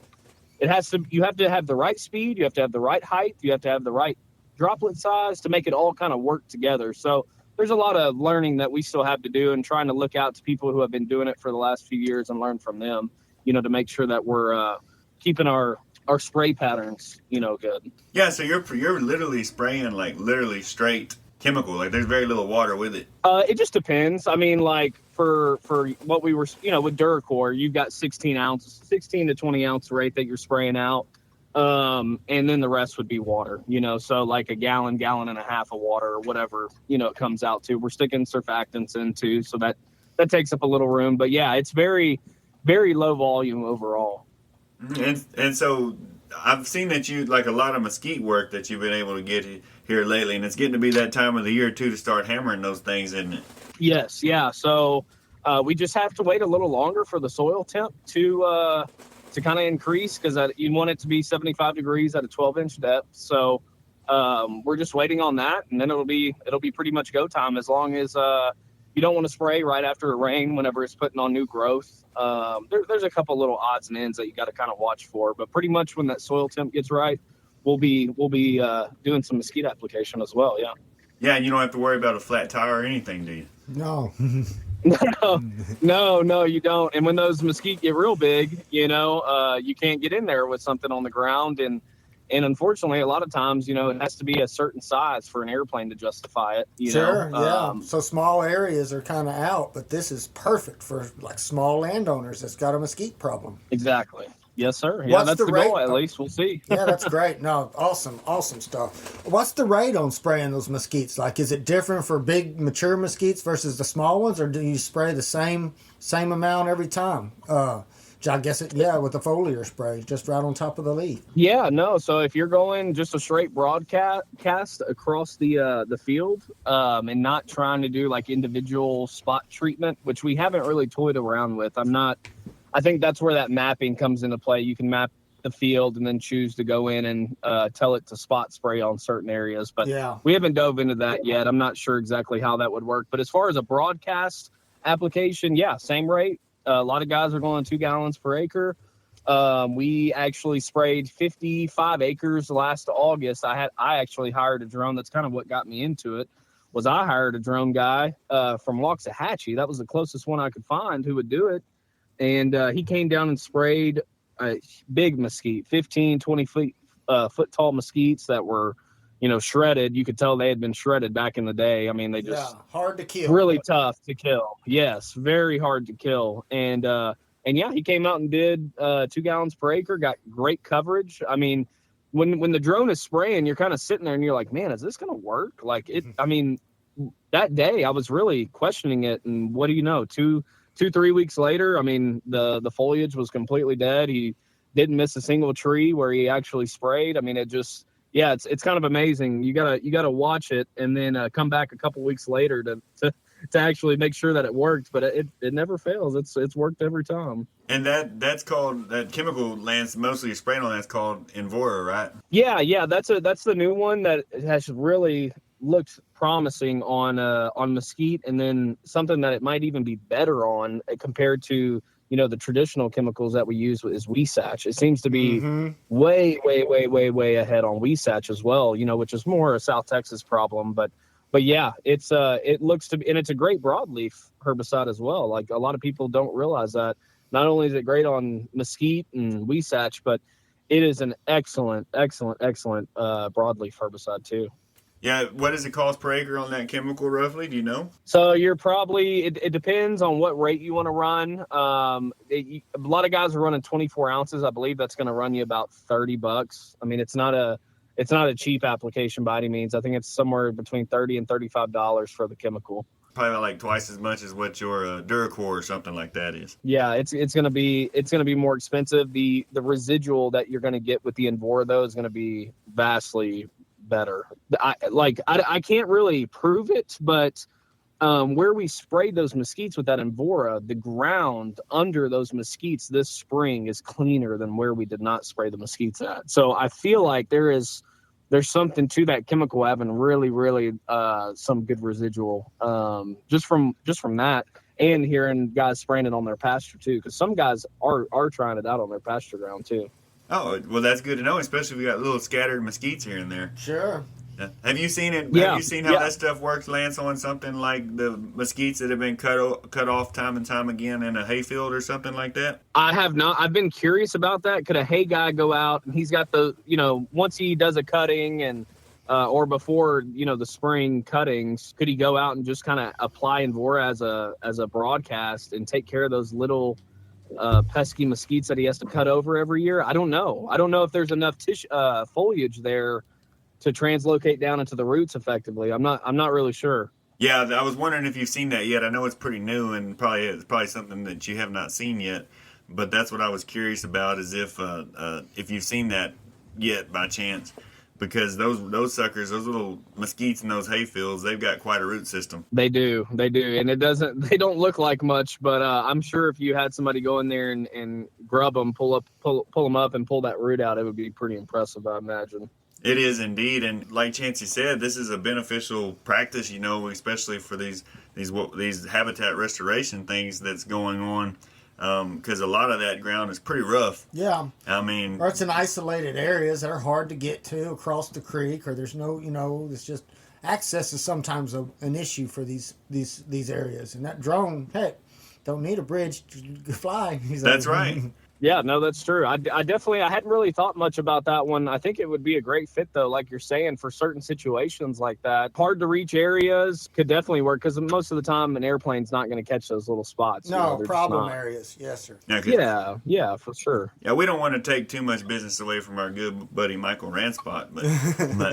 you have to have the right speed, you have to have the right height, you have to have the right droplet size to make it all kind of work together. So there's a lot of learning that we still have to do and trying to look out to people who have been doing it for the last few years and learn from them, to make sure that we're keeping our spray patterns, good. Yeah, so you're literally spraying like literally straight chemical, like there's very little water with it. It just depends. I mean, like for what we were, with Duracor, you've got 16 to 20 ounce rate that you're spraying out. And then the rest would be water, so like a gallon and a half of water or whatever, it comes out to. We're sticking surfactants in too, so that takes up a little room. But yeah, it's very, very low volume overall. And so I've seen that you, like a lot of mesquite work that you've been able to get here lately, and it's getting to be that time of the year too to start hammering those things, isn't it? Yes, yeah. So we just have to wait a little longer for the soil temp to kind of increase because you want it to be 75 degrees at a 12-inch depth. So we're just waiting on that, and then it'll be pretty much go time as long as you don't want to spray right after a rain whenever it's putting on new growth. There's a couple little odds and ends that you got to kind of watch for, but pretty much when that soil temp gets right, we'll be doing some mesquite application as well. Yeah. Yeah, and you don't have to worry about a flat tire or anything, do you? No. No, you don't. And when those mesquite get real big, you can't get in there with something on the ground. And And unfortunately, a lot of times, it has to be a certain size for an airplane to justify it. Sure, yeah. So small areas are kind of out, but this is perfect for like small landowners that's got a mesquite problem. Exactly. Yes, sir. Yeah, What's that's the the rate? goal. At least we'll see. Yeah, that's great. No, awesome stuff. What's the rate on spraying those mesquites? Like, is it different for big mature mesquites versus the small ones, or do you spray the same amount every time? I guess with the foliar spray, just right on top of the leaf. Yeah, no. So if you're going just a straight broadcast across the field, and not trying to do like individual spot treatment, which we haven't really toyed around with. I think that's where that mapping comes into play. You can map the field and then choose to go in and tell it to spot spray on certain areas. But we haven't dove into that yet. I'm not sure exactly how that would work. But as far as a broadcast application, same rate. A lot of guys are going 2 gallons per acre. We actually sprayed 55 acres last August. I actually hired a drone. That's kind of what got me into it. I hired a drone guy from Waxahachie. That was the closest one I could find who would do it. And he came down and sprayed a big mesquite, 15, 20 foot tall mesquites that were, shredded. You could tell they had been shredded back in the day. I mean, they just hard to kill, really tough to kill. Yes, very hard to kill. And he came out and did 2 gallons per acre. Got great coverage. I mean, when the drone is spraying, you're kind of sitting there and you're like, man, is this going to work? Like it. I mean, that day I was really questioning it. And what do you know? 2-3 weeks later, I mean, the foliage was completely dead. He didn't miss a single tree where he actually sprayed. I mean, it's kind of amazing. You gotta watch it and then come back a couple weeks later to actually make sure that it worked. But it never fails. It's worked every time. And that's called, that chemical Lance mostly spraying on, that's called Invora, right? Yeah. That's the new one that has really looked promising on mesquite, and then something that it might even be better on compared to the traditional chemicals that we use is Weesatch. It seems to be way ahead on Weesatch as well, which is more a South Texas problem, but yeah, it looks to be, and it's a great broadleaf herbicide as well. Like a lot of people don't realize that not only is it great on mesquite and Weesatch, but it is an excellent broadleaf herbicide too. Yeah, what does it cost per acre on that chemical roughly? Do you know? So you're probably, it depends on what rate you want to run. A lot of guys are running 24 ounces. I believe that's going to run you about $30. I mean, it's not a cheap application by any means. I think it's somewhere between $30 and $35 for the chemical. Probably like twice as much as what your Duracore or something like that is. Yeah, it's going to be more expensive. The residual that you're going to get with the Invora though is going to be vastly better. I can't really prove it, but where we sprayed those mesquites with that Invora, the ground under those mesquites this spring is cleaner than where we did not spray the mesquites at. So I feel like there's something to that chemical having really some good residual just from that, and hearing guys spraying it on their pasture too, because some guys are trying it out on their pasture ground too. Oh, well, that's good to know, especially if we got little scattered mesquites here and there. Sure. Yeah. Have you seen it? Yeah. Have you seen how that stuff works, Lance, on something like the mesquites that have been cut off time and time again in a hayfield or something like that? I have not. I've been curious about that. Could a hay guy go out and he's got the, once he does a cutting and or before, the spring cuttings, could he go out and just kind of apply Invora as a broadcast and take care of those little pesky mesquites that he has to cut over every year? I don't know if there's enough foliage there to translocate down into the roots effectively. I'm not really sure. Yeah, I was wondering if you've seen that yet. I know it's pretty new and it's probably something that you have not seen yet, but that's what I was curious about, is if you've seen that yet by chance. Because those suckers, those little mesquites in those hayfields, they've got quite a root system. They do, and they don't look like much, but I'm sure if you had somebody go in there and grub them, pull them up, and pull that root out, it would be pretty impressive, I imagine. It is indeed, and like Chancey said, this is a beneficial practice, especially for these habitat restoration things that's going on. Because a lot of that ground is pretty rough. Yeah. I mean, or it's in isolated areas that are hard to get to across the creek, or there's no, it's just access is sometimes an issue for these areas. And that drone, heck, don't need a bridge to fly. That's right. Yeah, no, that's true. I definitely, I hadn't really thought much about that one. I think it would be a great fit, though, like you're saying, for certain situations like that. Hard to reach areas could definitely work because most of the time an airplane's not going to catch those little spots. No, they're just problem not. areas. Yes, sir. Okay. Yeah, for sure. Yeah, we don't want to take too much business away from our good buddy Michael Ranspot, but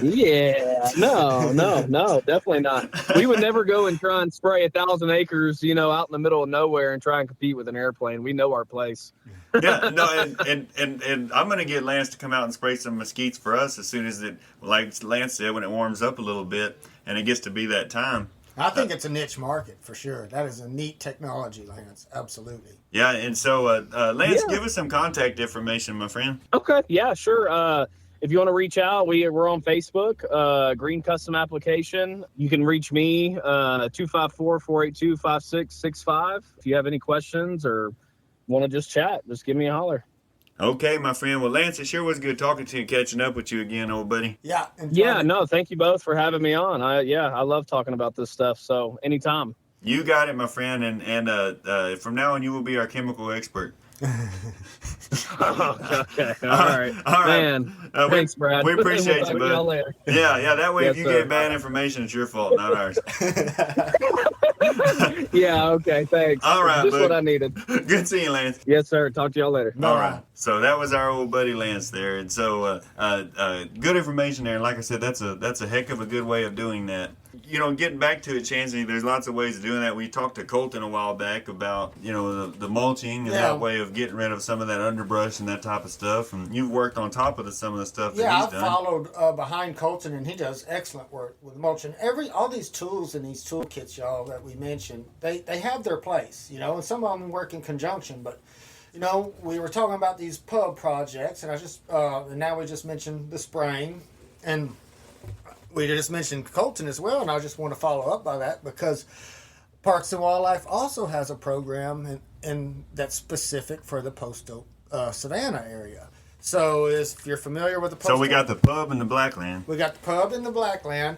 Yeah, no, definitely not. We would never go and try and spray 1,000 acres, out in the middle of nowhere and try and compete with an airplane. We know our place. yeah, no, and I'm gonna get Lance to come out and spray some mesquites for us as soon as it, like Lance said, when it warms up a little bit and it gets to be that time. I think it's a niche market for sure. That is a neat technology, Lance. Absolutely. Yeah, and so Lance, Yeah. give us some contact information, my friend. Okay, yeah, sure. If you want to reach out, we're on Facebook, Greene Custom Application. You can reach me, 254-482-5665. If you have any questions or want to just chat, just give me a holler. Okay, my friend. Well, Lance, it sure was good talking to you and catching up with you again, old buddy. Yeah. Yeah, no, thank you both for having me on. I love talking about this stuff, so anytime. You got it, my friend, and from now on, you will be our chemical expert. Okay, all right, man. Thanks, Brad. We appreciate We'll you, talk to y'all bud. later. Yeah. That way, Yes, if you sir. get bad information, it's your fault, not ours. Yeah, okay, thanks. All right, just bud. what I needed. Good seeing you, Lance. Yes, sir. Talk to y'all later. All right. So that was our old buddy Lance there, and so good information there. And like I said, that's a heck of a good way of doing that. Getting back to it, Chancey, there's lots of ways of doing that. We talked to Colton a while back about the mulching and that way of getting rid of some of that underbrush and that type of stuff. And you've worked on top of some of the stuff that Yeah, he's I've done. followed behind Colton, and he does excellent work with mulching. All these tools and these toolkits, y'all, that we mentioned, they have their place, and some of them work in conjunction. But we were talking about these pub projects, and and now we just mentioned the spraying, and we just mentioned Colton as well, and I just want to follow up by that because Parks and Wildlife also has a program and that's specific for the Post Oak Savannah area. So if you're familiar with the Post So we Oak, got the pub and the Blackland. we got the pub in the Blackland,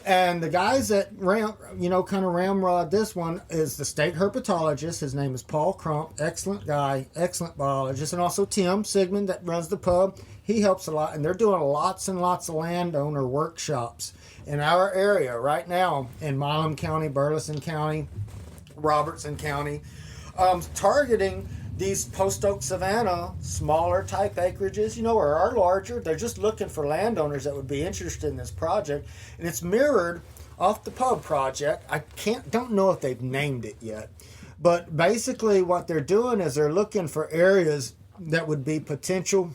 and the guys that kind of ramrod this one is the state herpetologist. His name is Paul Crump, excellent guy, excellent biologist, and also Tim Sigmund that runs the pub. He helps a lot, and they're doing lots and lots of landowner workshops in our area right now in Milam County, Burleson County, Robertson County, targeting these Post Oak Savannah smaller type acreages, or are larger. They're just looking for landowners that would be interested in this project, and it's mirrored off the pub project. I don't know if they've named it yet, but basically what they're doing is they're looking for areas that would be potential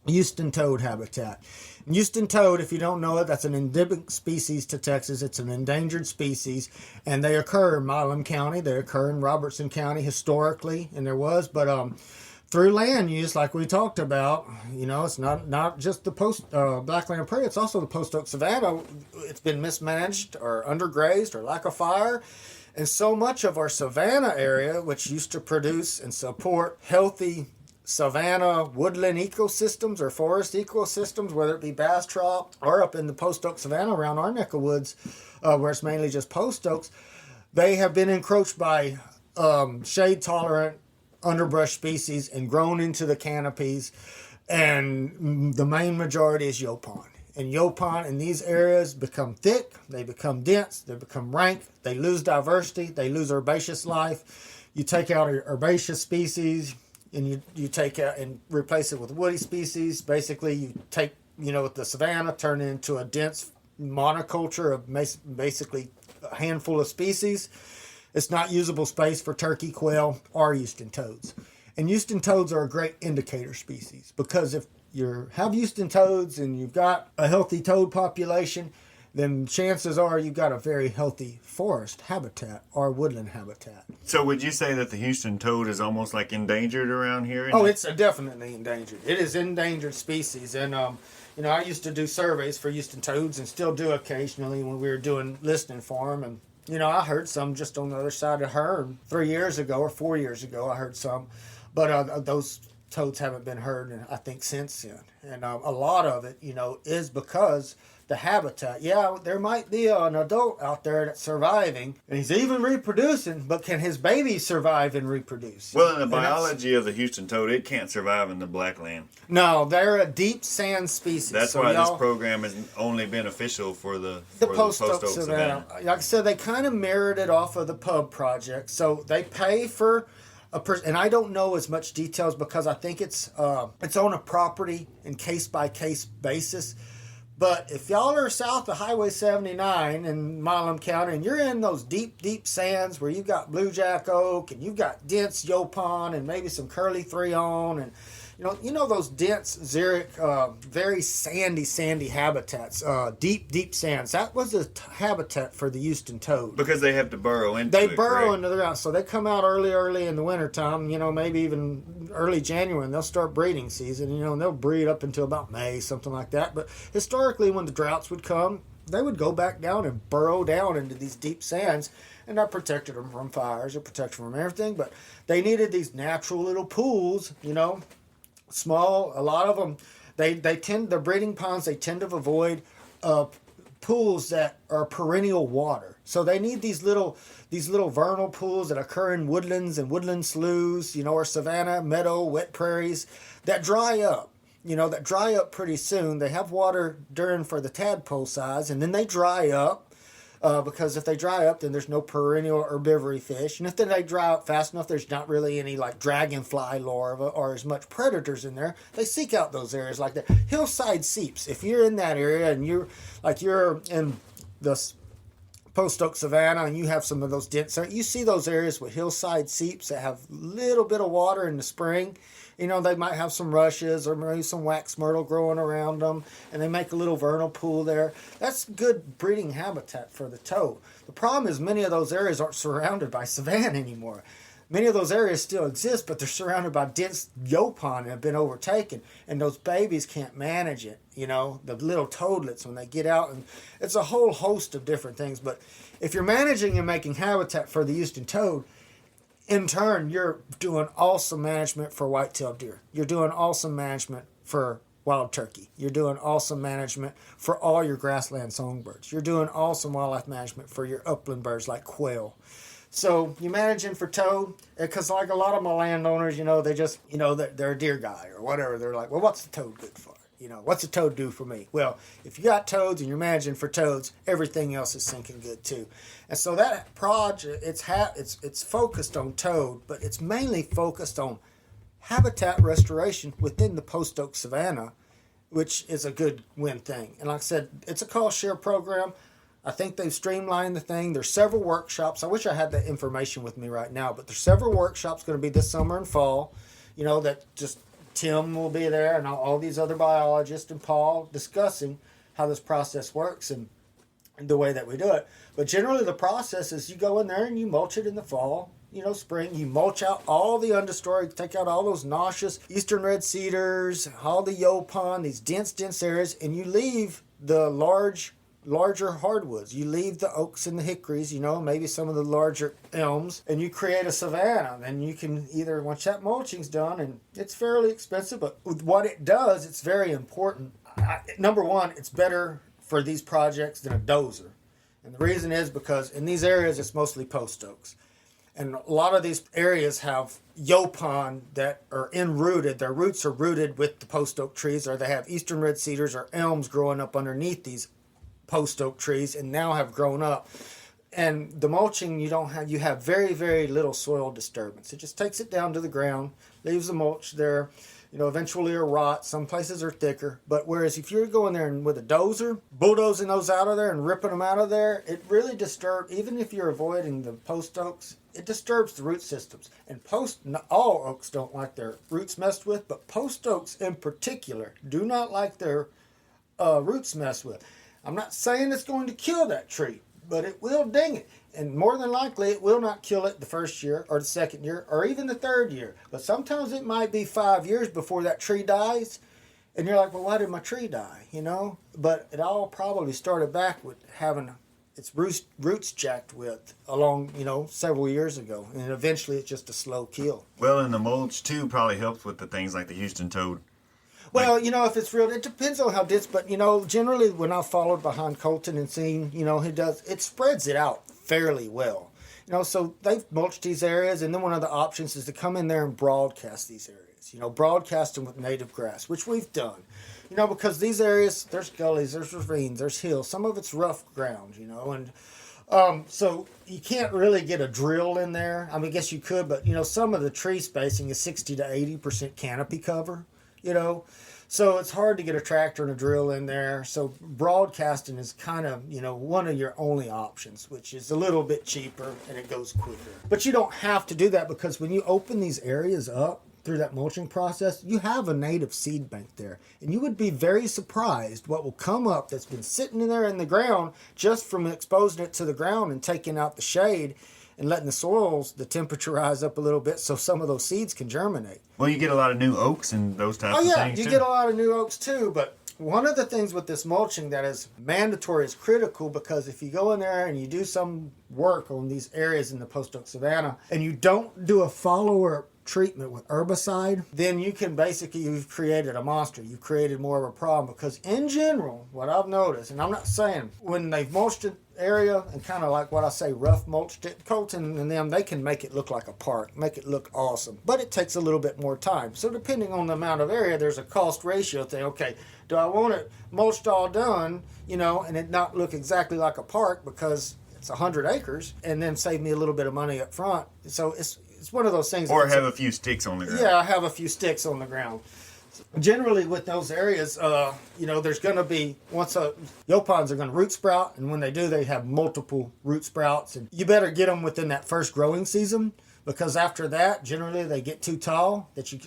Houston toad habitat. Houston toad, if you don't know it, that's an endemic species to Texas. It's an endangered species, and they occur in Milam County. They occur in Robertson County historically, and there was, but through land use, like we talked about, it's not just the Blackland Prairie. It's also the Post Oak Savannah. It's been mismanaged or undergrazed or lack of fire. And so much of our Savannah area, which used to produce and support healthy savanna woodland ecosystems or forest ecosystems, whether it be bass trout or up in the Post Oak Savannah around our neck of woods, where it's mainly just post oaks, they have been encroached by shade tolerant underbrush species and grown into the canopies, and the main majority is yaupon. And yaupon in these areas become thick, they become dense, they become rank, they lose diversity, they lose herbaceous life. You take out herbaceous species, and you take out and replace it with woody species. Basically, you take, with the savanna, turn it into a dense monoculture of basically a handful of species. It's not usable space for turkey, quail, or Houston toads. And Houston toads are a great indicator species because if you have Houston toads and you've got a healthy toad population, then chances are you've got a very healthy forest habitat or woodland habitat. So would you say that the Houston toad is almost like endangered around here? Oh, it's definitely endangered. It is endangered species. And, I used to do surveys for Houston toads and still do occasionally when we were doing listening for them. And, I heard some just on the other side of Hearn 3 years ago or 4 years ago. I heard some. But those toads haven't been heard, I think, since then. And a lot of it, is because the habitat. Yeah, there might be an adult out there that's surviving, and he's even reproducing, but can his babies survive and reproduce? Well, in the biology of the Houston toad, it can't survive in the blackland. No, they're a deep sand species. That's why this program is only beneficial for the post oak savanna. Like I said, they kind of mirrored it off of the pub project. So they pay for a person, and I don't know as much details because I think it's on a property and case by case basis. But if y'all are south of Highway 79 in Milam County and you're in those deep, deep sands where you've got blue jack oak and you've got dense yopon and maybe some curly threon and you know those dense xeric, very sandy habitats, deep sands. That was the habitat for the Houston toad. Because they have to burrow into They it, burrow correct? into the ground, so they come out early in the wintertime, maybe even early January, and they'll start breeding season, and they'll breed up until about May, something like that. But historically, when the droughts would come, they would go back down and burrow down into these deep sands, and that protected them from fires, it protected them from everything. But they needed these natural little pools, small. A lot of them, the breeding ponds, they tend to avoid pools that are perennial water. So they need these little vernal pools that occur in woodlands and woodland sloughs, or savanna, meadow, wet prairies that dry up. That dry up pretty soon. They have water for the tadpole size, and then they dry up. Because if they dry up, then there's no perennial herbivory fish. And if they dry up fast enough, there's not really any like dragonfly larvae or as much predators in there. They seek out those areas like that. Hillside seeps. If you're in that area and you're in the post oak savanna and you have some of those dense, you see those areas with hillside seeps that have a little bit of water in the spring. They might have some rushes or maybe some wax myrtle growing around them, and they make a little vernal pool there. That's good breeding habitat for the toad. The problem is many of those areas aren't surrounded by savanna anymore. Many of those areas still exist, but they're surrounded by dense yopon and have been overtaken, and those babies can't manage it, the little toadlets when they get out. And it's a whole host of different things. But if you're managing and making habitat for the Houston toad, in turn, you're doing awesome management for white-tailed deer. You're doing awesome management for wild turkey. You're doing awesome management for all your grassland songbirds. You're doing awesome wildlife management for your upland birds like quail. So you're managing for toad, because like a lot of my landowners, they just, they're a deer guy or whatever. They're like, well, what's the toad good for? What's a toad do for me? Well, if you got toads and you're managing for toads, everything else is sinking good too. And so that project, it's focused on toad, but it's mainly focused on habitat restoration within the post oak savanna, which is a good win thing. And like I said, it's a cost share program. I think they've streamlined the thing. There's several workshops. I wish I had that information with me right now, but there's several workshops going to be this summer and fall, that just Tim will be there and all these other biologists and Paul discussing how this process works and the way that we do it. But generally the process is you go in there and you mulch it in the fall, spring. You mulch out all the understory, take out all those nauseous eastern red cedars, all the yopon, these dense areas, and you leave the larger hardwoods. You leave the oaks and the hickories, maybe some of the larger elms, and you create a savanna. And you can either, once that mulching's done, and it's fairly expensive, but with what it does, it's very important. Number one, it's better for these projects than a dozer. And the reason is because in these areas, it's mostly post oaks. And a lot of these areas have yopon that are enrooted. Their roots are rooted with the post oak trees, or they have eastern red cedars or elms growing up underneath these post oak trees and now have grown up. And the mulching, you have very, very little soil disturbance. It just takes it down to the ground, leaves the mulch there, eventually it'll rot. Some places are thicker, but whereas if you're going there and with a dozer, bulldozing those out of there and ripping them out of there, it really disturbs, even if you're avoiding the post oaks, it disturbs the root systems. And all oaks don't like their roots messed with, but post oaks in particular do not like their roots messed with. I'm not saying it's going to kill that tree, but it will ding it. And more than likely, it will not kill it the first year or the second year or even the third year. But sometimes it might be 5 years before that tree dies. And you're like, well, why did my tree die? But it all probably started back with having its roots jacked with along, several years ago. And eventually it's just a slow kill. Well, and the mulch, too, probably helps with the things like the Houston toad. Well, if it's real, it depends on how dense. But generally, when I followed behind Colton and seen, it spreads it out fairly well. So they've mulched these areas, and then one of the options is to come in there and broadcast these areas. Broadcast them with native grass, which we've done. Because these areas, there's gullies, there's ravines, there's hills. Some of it's rough ground, and so you can't really get a drill in there. I mean, I guess you could, but some of the tree spacing is 60 to 80% canopy cover. So it's hard to get a tractor and a drill in there. So broadcasting is kind of, one of your only options, which is a little bit cheaper and it goes quicker. But you don't have to do that, because when you open these areas up through that mulching process, you have a native seed bank there. And you would be very surprised what will come up that's been sitting in there in the ground just from exposing it to the ground and taking out the shade and letting the temperature rise up a little bit so some of those seeds can germinate. Well, you get a lot of new oaks and those types of things you too. get a lot of new oaks too, but one of the things with this mulching that is mandatory is critical, because if you go in there and you do some work on these areas in the post oak savanna and you don't do a follower treatment with herbicide, then you've created a monster. You've created more of a problem, because in general, what I've noticed, and I'm not saying when they've mulched an area and kind of like what I say, rough mulched it, Colton and them, they can make it look like a park, make it look awesome, but it takes a little bit more time. So depending on the amount of area, there's a cost ratio thing. Okay, do I want it mulched all done, and it not look exactly like a park because it's 100 acres, and then save me a little bit of money up front? So it's one of those things. Or have a few sticks on the ground. Yeah, have a few sticks on the ground. Generally, with those areas, there's going to be, yopons are going to root sprout, and when they do, they have multiple root sprouts. And you better get them within that first growing season, because after that, generally they get too tall that you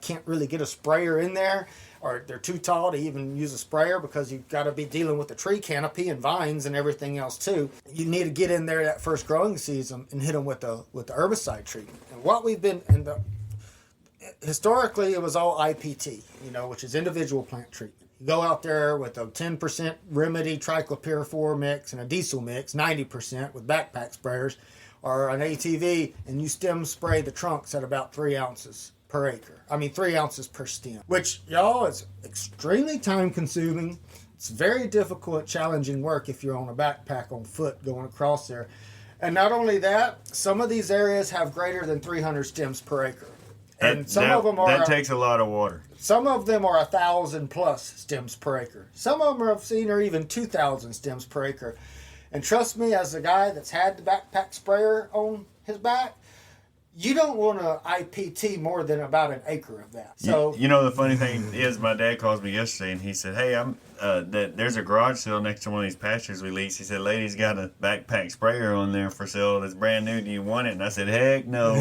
can't really get a sprayer in there, or they're too tall to even use a sprayer, because you've got to be dealing with the tree canopy and vines and everything else too. You need to get in there that first growing season and hit them with the herbicide treatment. And what we've been historically, it was all IPT, which is individual plant treatment. You go out there with a 10% Remedy triclopyr 4 mix and a diesel mix, 90% with backpack sprayers, or an ATV, and you stem spray the trunks at about 3 ounces per acre. 3 ounces per stem, which, y'all, is extremely time consuming. It's very difficult, challenging work if you're on a backpack on foot going across there. And not only that, some of these areas have greater than 300 stems per acre. And some of them that takes a lot of water. Some of them are 1,000 plus stems per acre. Some of them I've seen are even 2,000 stems per acre. And trust me, as a guy that's had the backpack sprayer on his back, you don't want to IPT more than about an acre of that. So the funny thing is, my dad calls me yesterday and he said, "Hey, there's a garage sale next to one of these pastures we lease." He said, "Lady's got a backpack sprayer on there for sale that's brand new. Do you want it?" And I said, "Heck no."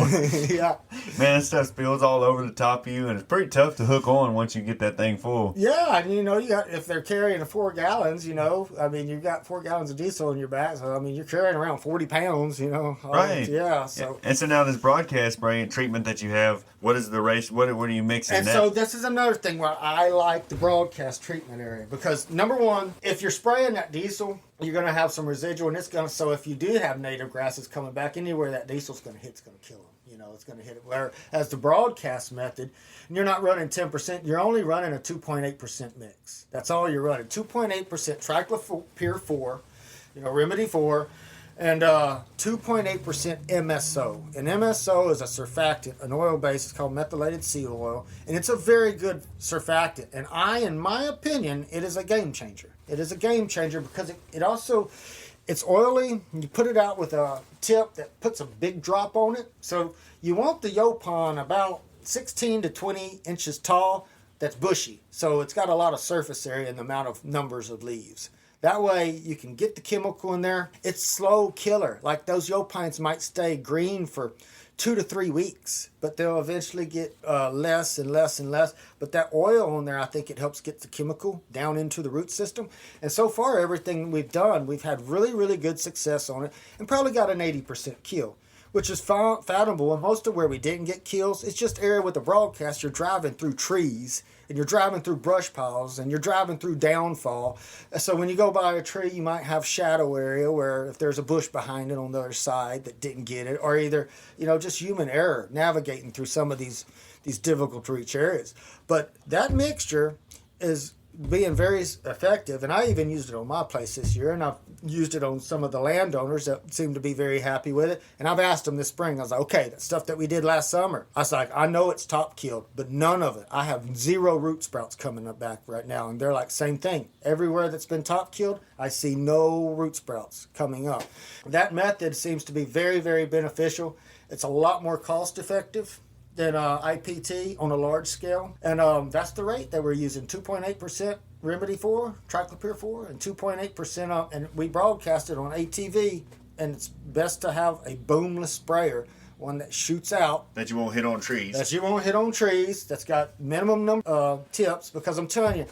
Yeah. Man, this stuff spills all over the top of you, and it's pretty tough to hook on once you get that thing full. Yeah, and you got, if they're carrying 4 gallons, you've got 4 gallons of diesel in your back, so you're carrying around 40 pounds, Right. Yeah. So. And so now this broadcast spraying treatment that you have, what is the race? What are you mixing? And so this is another thing where I like the broadcast treatment area, because number one, if you're spraying that diesel, you're going to have some residual, and so if you do have native grasses coming back, anywhere that diesel's going to hit, it's going to kill them. It's going to hit it. Whereas the broadcast method, and you're not running 10%, you're only running a 2.8% mix. That's all you're running. 2.8% triclopyr 4, Remedy 4, and 2.8% MSO. And MSO is a surfactant, an oil base. It's called methylated seal oil, and it's a very good surfactant. And in my opinion, it is a game changer. It is a game changer because it also, it's oily. You put it out with a tip that puts a big drop on it. So you want the yopon about 16 to 20 inches tall. That's bushy. So it's got a lot of surface area and the amount of numbers of leaves. That way you can get the chemical in there. It's slow killer. Like those yopines might stay green for 2 to 3 weeks, but they'll eventually get less and less and less. But that oil in there, I think it helps get the chemical down into the root system. And so far, everything we've done, we've had really, really good success on it, and probably got an 80% kill, which is fathomable. And most of where we didn't get kills, it's just area with the broadcast. You're driving through trees and you're driving through brush piles and you're driving through downfall. So when you go by a tree, you might have shadow area where if there's a bush behind it on the other side that didn't get it, or either, just human error navigating through some of these difficult to reach areas. But that mixture is being very effective, and I even used it on my place this year, and I've used it on some of the landowners that seem to be very happy with it. And I've asked them this spring, I was like, okay, that stuff that we did last summer, I was like, I know it's top killed, but none of it. I have 0 root sprouts coming up back right now, and they're like, same thing. Everywhere that's been top killed, I see no root sprouts coming up. That method seems to be very, very beneficial. It's a lot more cost effective than IPT on a large scale. And that's the rate that we're using, 2.8% Remedy 4, Triclopyr 4, and 2.8% up. And we broadcast it on ATV, and it's best to have a boomless sprayer, one that shoots out. That you won't hit on trees. That's got minimum number tips, because I'm telling you,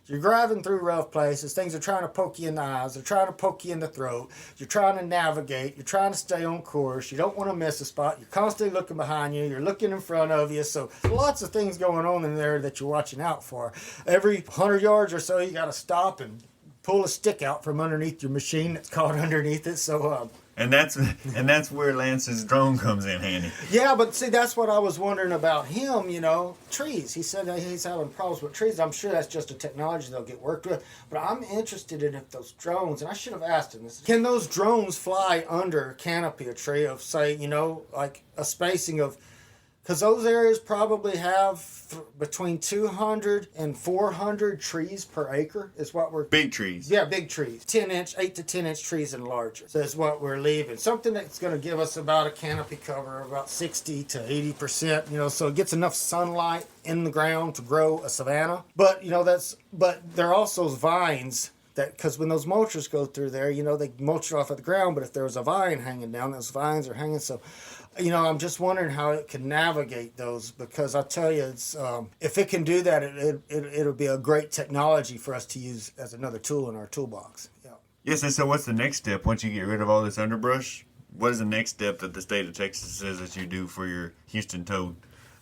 you're driving through rough places. Things are trying to poke you in the eyes. They're trying to poke you in the throat. You're trying to navigate. You're trying to stay on course. You don't want to miss a spot. You're constantly looking behind you. You're looking in front of you. So lots of things going on in there that you're watching out for. Every 100 yards or so, you got to stop and pull a stick out from underneath your machine that's caught underneath it. So And that's where Lance's drone comes in handy. yeah, but see, that's what I was wondering about him, trees. He said that he's having problems with trees. I'm sure that's just a technology they'll get worked with. But I'm interested in if those drones, and I should have asked him this, can those drones fly under a canopy, a tree of, say, like a spacing of, because those areas probably have between 200 and 400 trees per acre is what we're... Big trees. Yeah, big trees. 8 to 10 inch trees and larger. So that's what we're leaving. Something that's going to give us about a canopy cover of about 60 to 80%, so it gets enough sunlight in the ground to grow a savanna. But, but there are also vines that, because when those mulchers go through there, they mulch it off of the ground, but if there's a vine hanging down, those vines are hanging. So, I'm just wondering how it can navigate those, because I tell you, it's if it can do that, it'll be a great technology for us to use as another tool in our toolbox. Yeah. Yes, and so what's the next step once you get rid of all this underbrush? What is the next step that the state of Texas says that you do for your Houston toad?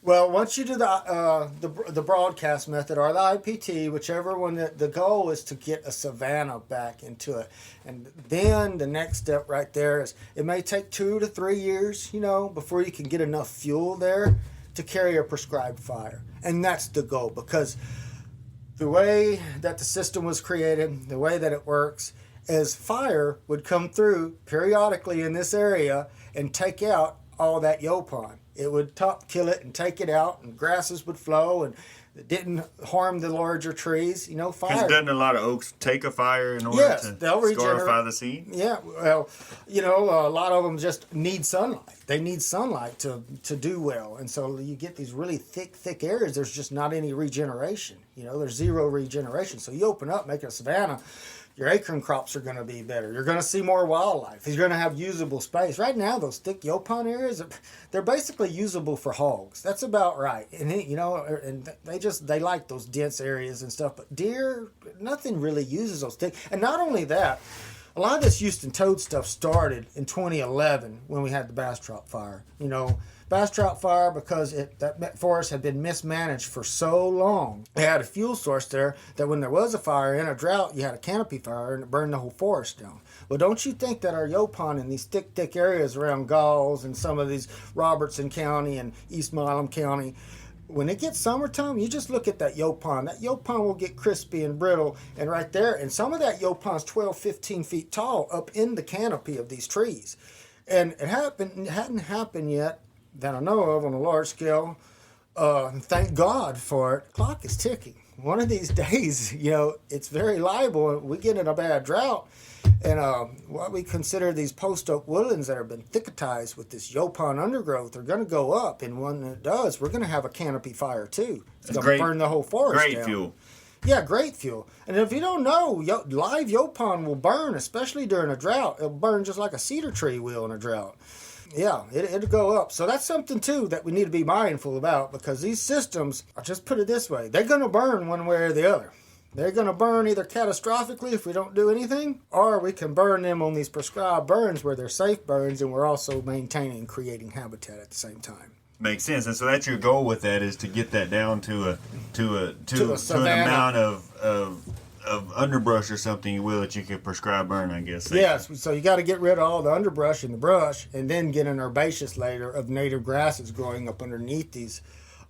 Well, once you do the broadcast method or the IPT, whichever one, the goal is to get a savanna back into it. And then the next step right there is it may take 2 to 3 years, before you can get enough fuel there to carry a prescribed fire. And that's the goal, because the way that the system was created, the way that it works, is fire would come through periodically in this area and take out all that yaupon. It would top kill it and take it out, and grasses would flow, and it didn't harm the larger trees. Fire. Because doesn't a lot of oaks take a fire in order to scarify the seed? Yeah, well, a lot of them just need sunlight. They need sunlight to do well, and so you get these really thick areas. There's just not any regeneration. There's 0 regeneration. So you open up, make it a savanna. Your acorn crops are going to be better. You're going to see more wildlife. You're going to have usable space. Right now, those thick yaupon areas, they're basically usable for hogs. That's about right. And, and they like those dense areas and stuff. But deer, nothing really uses those thick. And not only that, a lot of this Houston toad stuff started in 2011 when we had the bass trout fire. Bass trout fire, because that forest had been mismanaged for so long. They had a fuel source there that when there was a fire in a drought, you had a canopy fire and it burned the whole forest down. Well, don't you think that our yaupon in these thick areas around Galls and some of these Robertson County and East Milam County, when it gets summertime, you just look at that yaupon. That yaupon will get crispy and brittle, and right there, and some of that yaupon's 12, 15 feet tall up in the canopy of these trees. And it hadn't happened yet that I know of on a large scale. Thank God for it. The clock is ticking. One of these days, it's very liable. We get in a bad drought, and what we consider these post oak woodlands that have been thicketized with this yaupon undergrowth are going to go up. And when it does, we're going to have a canopy fire too. It's going to burn the whole forest down. Great fuel. Yeah, great fuel. And if you don't know, live yaupon will burn, especially during a drought. It'll burn just like a cedar tree will in a drought. Yeah, it'll go up. So that's something, too, that we need to be mindful about, because these systems, I'll just put it this way, they're going to burn one way or the other. They're going to burn either catastrophically if we don't do anything, or we can burn them on these prescribed burns where they're safe burns, and we're also maintaining and creating habitat at the same time. Makes sense. And so that's your goal with that, is to get that down to an savanna. amount of underbrush or something, you will, that you can prescribe burn, I guess. Yes, so you got to get rid of all the underbrush and the brush, and then get an herbaceous layer of native grasses growing up underneath these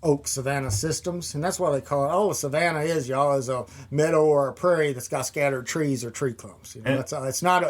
oak savanna systems. And that's why they call it, all a savanna is, y'all, is a meadow or a prairie that's got scattered trees or tree clumps. You know, it's not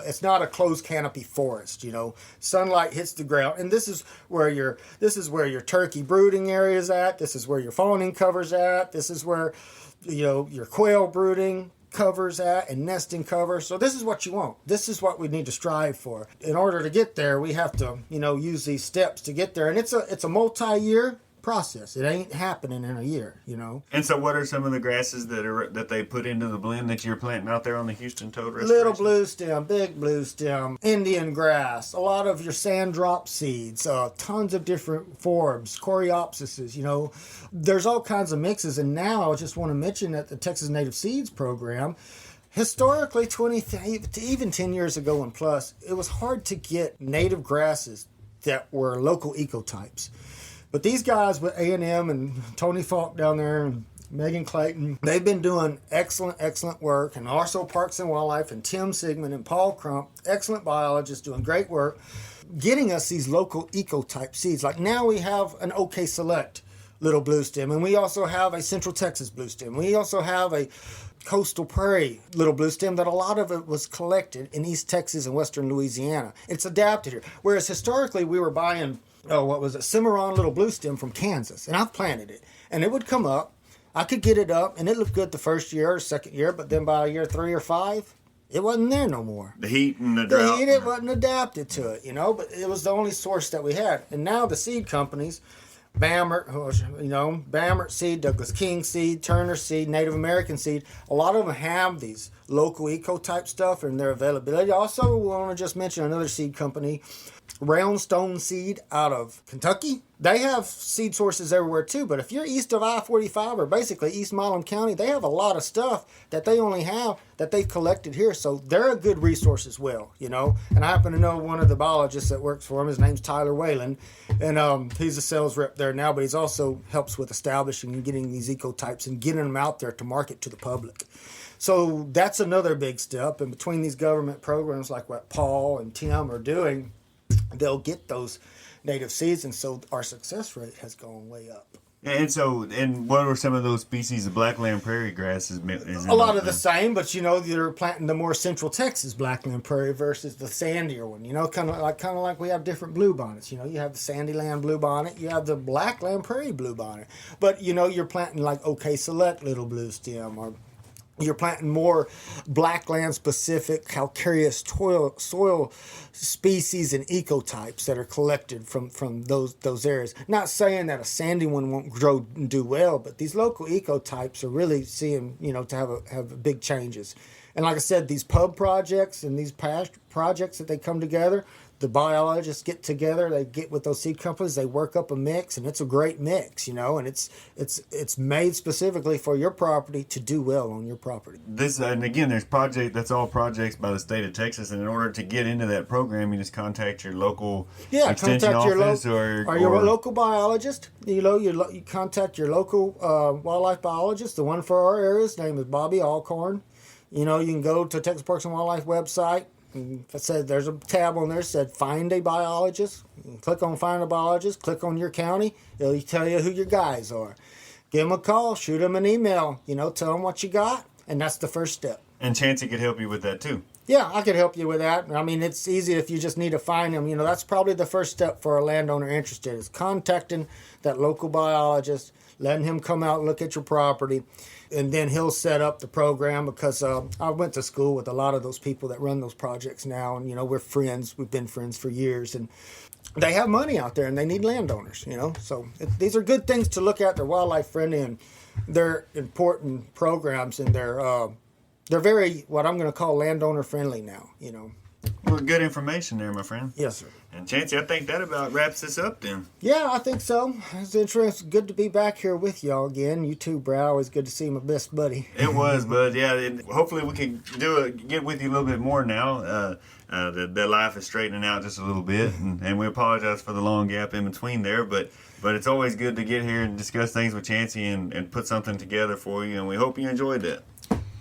a closed canopy forest. You know, sunlight hits the ground, and this is where your turkey brooding area is at. This is where your fawning cover's at. This is where, you know, your quail brooding covers at, and nesting cover. So this is what you want. This is what we need to strive for. In order to get there, we have to, you know, use these steps to get there. And it's a multi-year process. It ain't happening in a year, you know. And so what are some of the grasses that they put into the blend that you're planting out there on the Houston Toad Restoration? Little blue stem, big blue stem, Indian grass, a lot of your sand drop seeds, tons of different forms, coreopsises, you know. There's all kinds of mixes. And now I just want to mention that the Texas Native Seeds program, historically, 20 even 10 years ago and plus, it was hard to get native grasses that were local ecotypes. But these guys with A&M and Tony Falk down there and Megan Clayton, they've been doing excellent work. And also Parks and Wildlife and Tim Sigmund and Paul Crump, excellent biologists doing great work, getting us these local ecotype seeds. Like now we have an OK Select little blue stem, and we also have a Central Texas blue stem. We also have a Coastal Prairie little blue stem that a lot of it was collected in East Texas and Western Louisiana. It's adapted here. Whereas historically we were buying Cimarron little blue stem from Kansas, and I've planted it, and it would come up. I could get it up, and it looked good the first year or second year, but then by year 3 or 5, it wasn't there no more. The heat and the drought. The heat, it wasn't adapted to it, you know, but it was the only source that we had. And now the seed companies, Bammert Seed, Douglas King Seed, Turner Seed, Native American Seed, a lot of them have these local eco-type stuff and their availability. Also, we want to just mention another seed company, Roundstone Seed out of Kentucky. They have seed sources everywhere too, but if you're east of I-45 or basically East Milam County, they have a lot of stuff that they only have that they've collected here, so they're a good resource as well, you know. And I happen to know one of the biologists that works for him. His name's Tyler Whalen, and he's a sales rep there now, but he's also helps with establishing and getting these ecotypes and getting them out there to market to the public. So that's another big step, and between these government programs like what Paul and Tim are doing, they'll get those native seeds, and so our success rate has gone way up. And what are some of those species of blackland prairie grasses? A lot of the same, but you know, they're planting the more Central Texas blackland prairie versus the sandier one. You know, kind of like we have different bluebonnets. You know, you have the sandyland bluebonnet, you have the blackland prairie bluebonnet, but you know, you're planting like OK Select little blue stem, or you're planting more blackland specific calcareous soil species and ecotypes that are collected from those areas. Not saying that a sandy one won't grow and do well, but these local ecotypes are really seeing, you know, to have big changes. And like I said, these pub projects and these past projects that they come together, the biologists get together, they get with those seed companies, they work up a mix, and it's a great mix, you know, and it's made specifically for your property to do well on your property. This, and again, that's all projects by the state of Texas, and in order to get into that program, you just contact your local extension office or your local biologist. You know, you contact your local wildlife biologist. The one for our area, his name is Bobby Alcorn. You know, you can go to Texas Parks and Wildlife website. It said there's a tab on there that said find a biologist. You click on find a biologist, click on your county, it'll tell you who your guys are. Give them a call, shoot them an email, you know, tell them what you got, and that's the first step. And Chancey could help you with that too. Yeah, I could help you with that. I mean, it's easy if you just need to find them. You know, that's probably the first step for a landowner interested, is contacting that local biologist, letting him come out and look at your property, and then he'll set up the program, because I went to school with a lot of those people that run those projects now, and, you know, we're friends. We've been friends for years, and they have money out there, and they need landowners, you know. So these are good things to look at. They're wildlife friendly, and they're important programs, and they're very, what I'm going to call landowner friendly now, you know. Well, good information there, my friend. Yes, sir. And Chancey, I think that about wraps this up then. Yeah, I think so. It's interesting. Good to be back here with y'all again. You too, Brad. Always good to see my best buddy. It was, but yeah, hopefully we can get with you a little bit more now. The life is straightening out just a little bit, and we apologize for the long gap in between there, but it's always good to get here and discuss things with Chancey and put something together for you, and we hope you enjoyed that.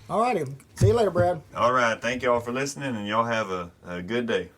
All righty. See you later, Brad. All right, thank y'all for listening, and y'all have a good day.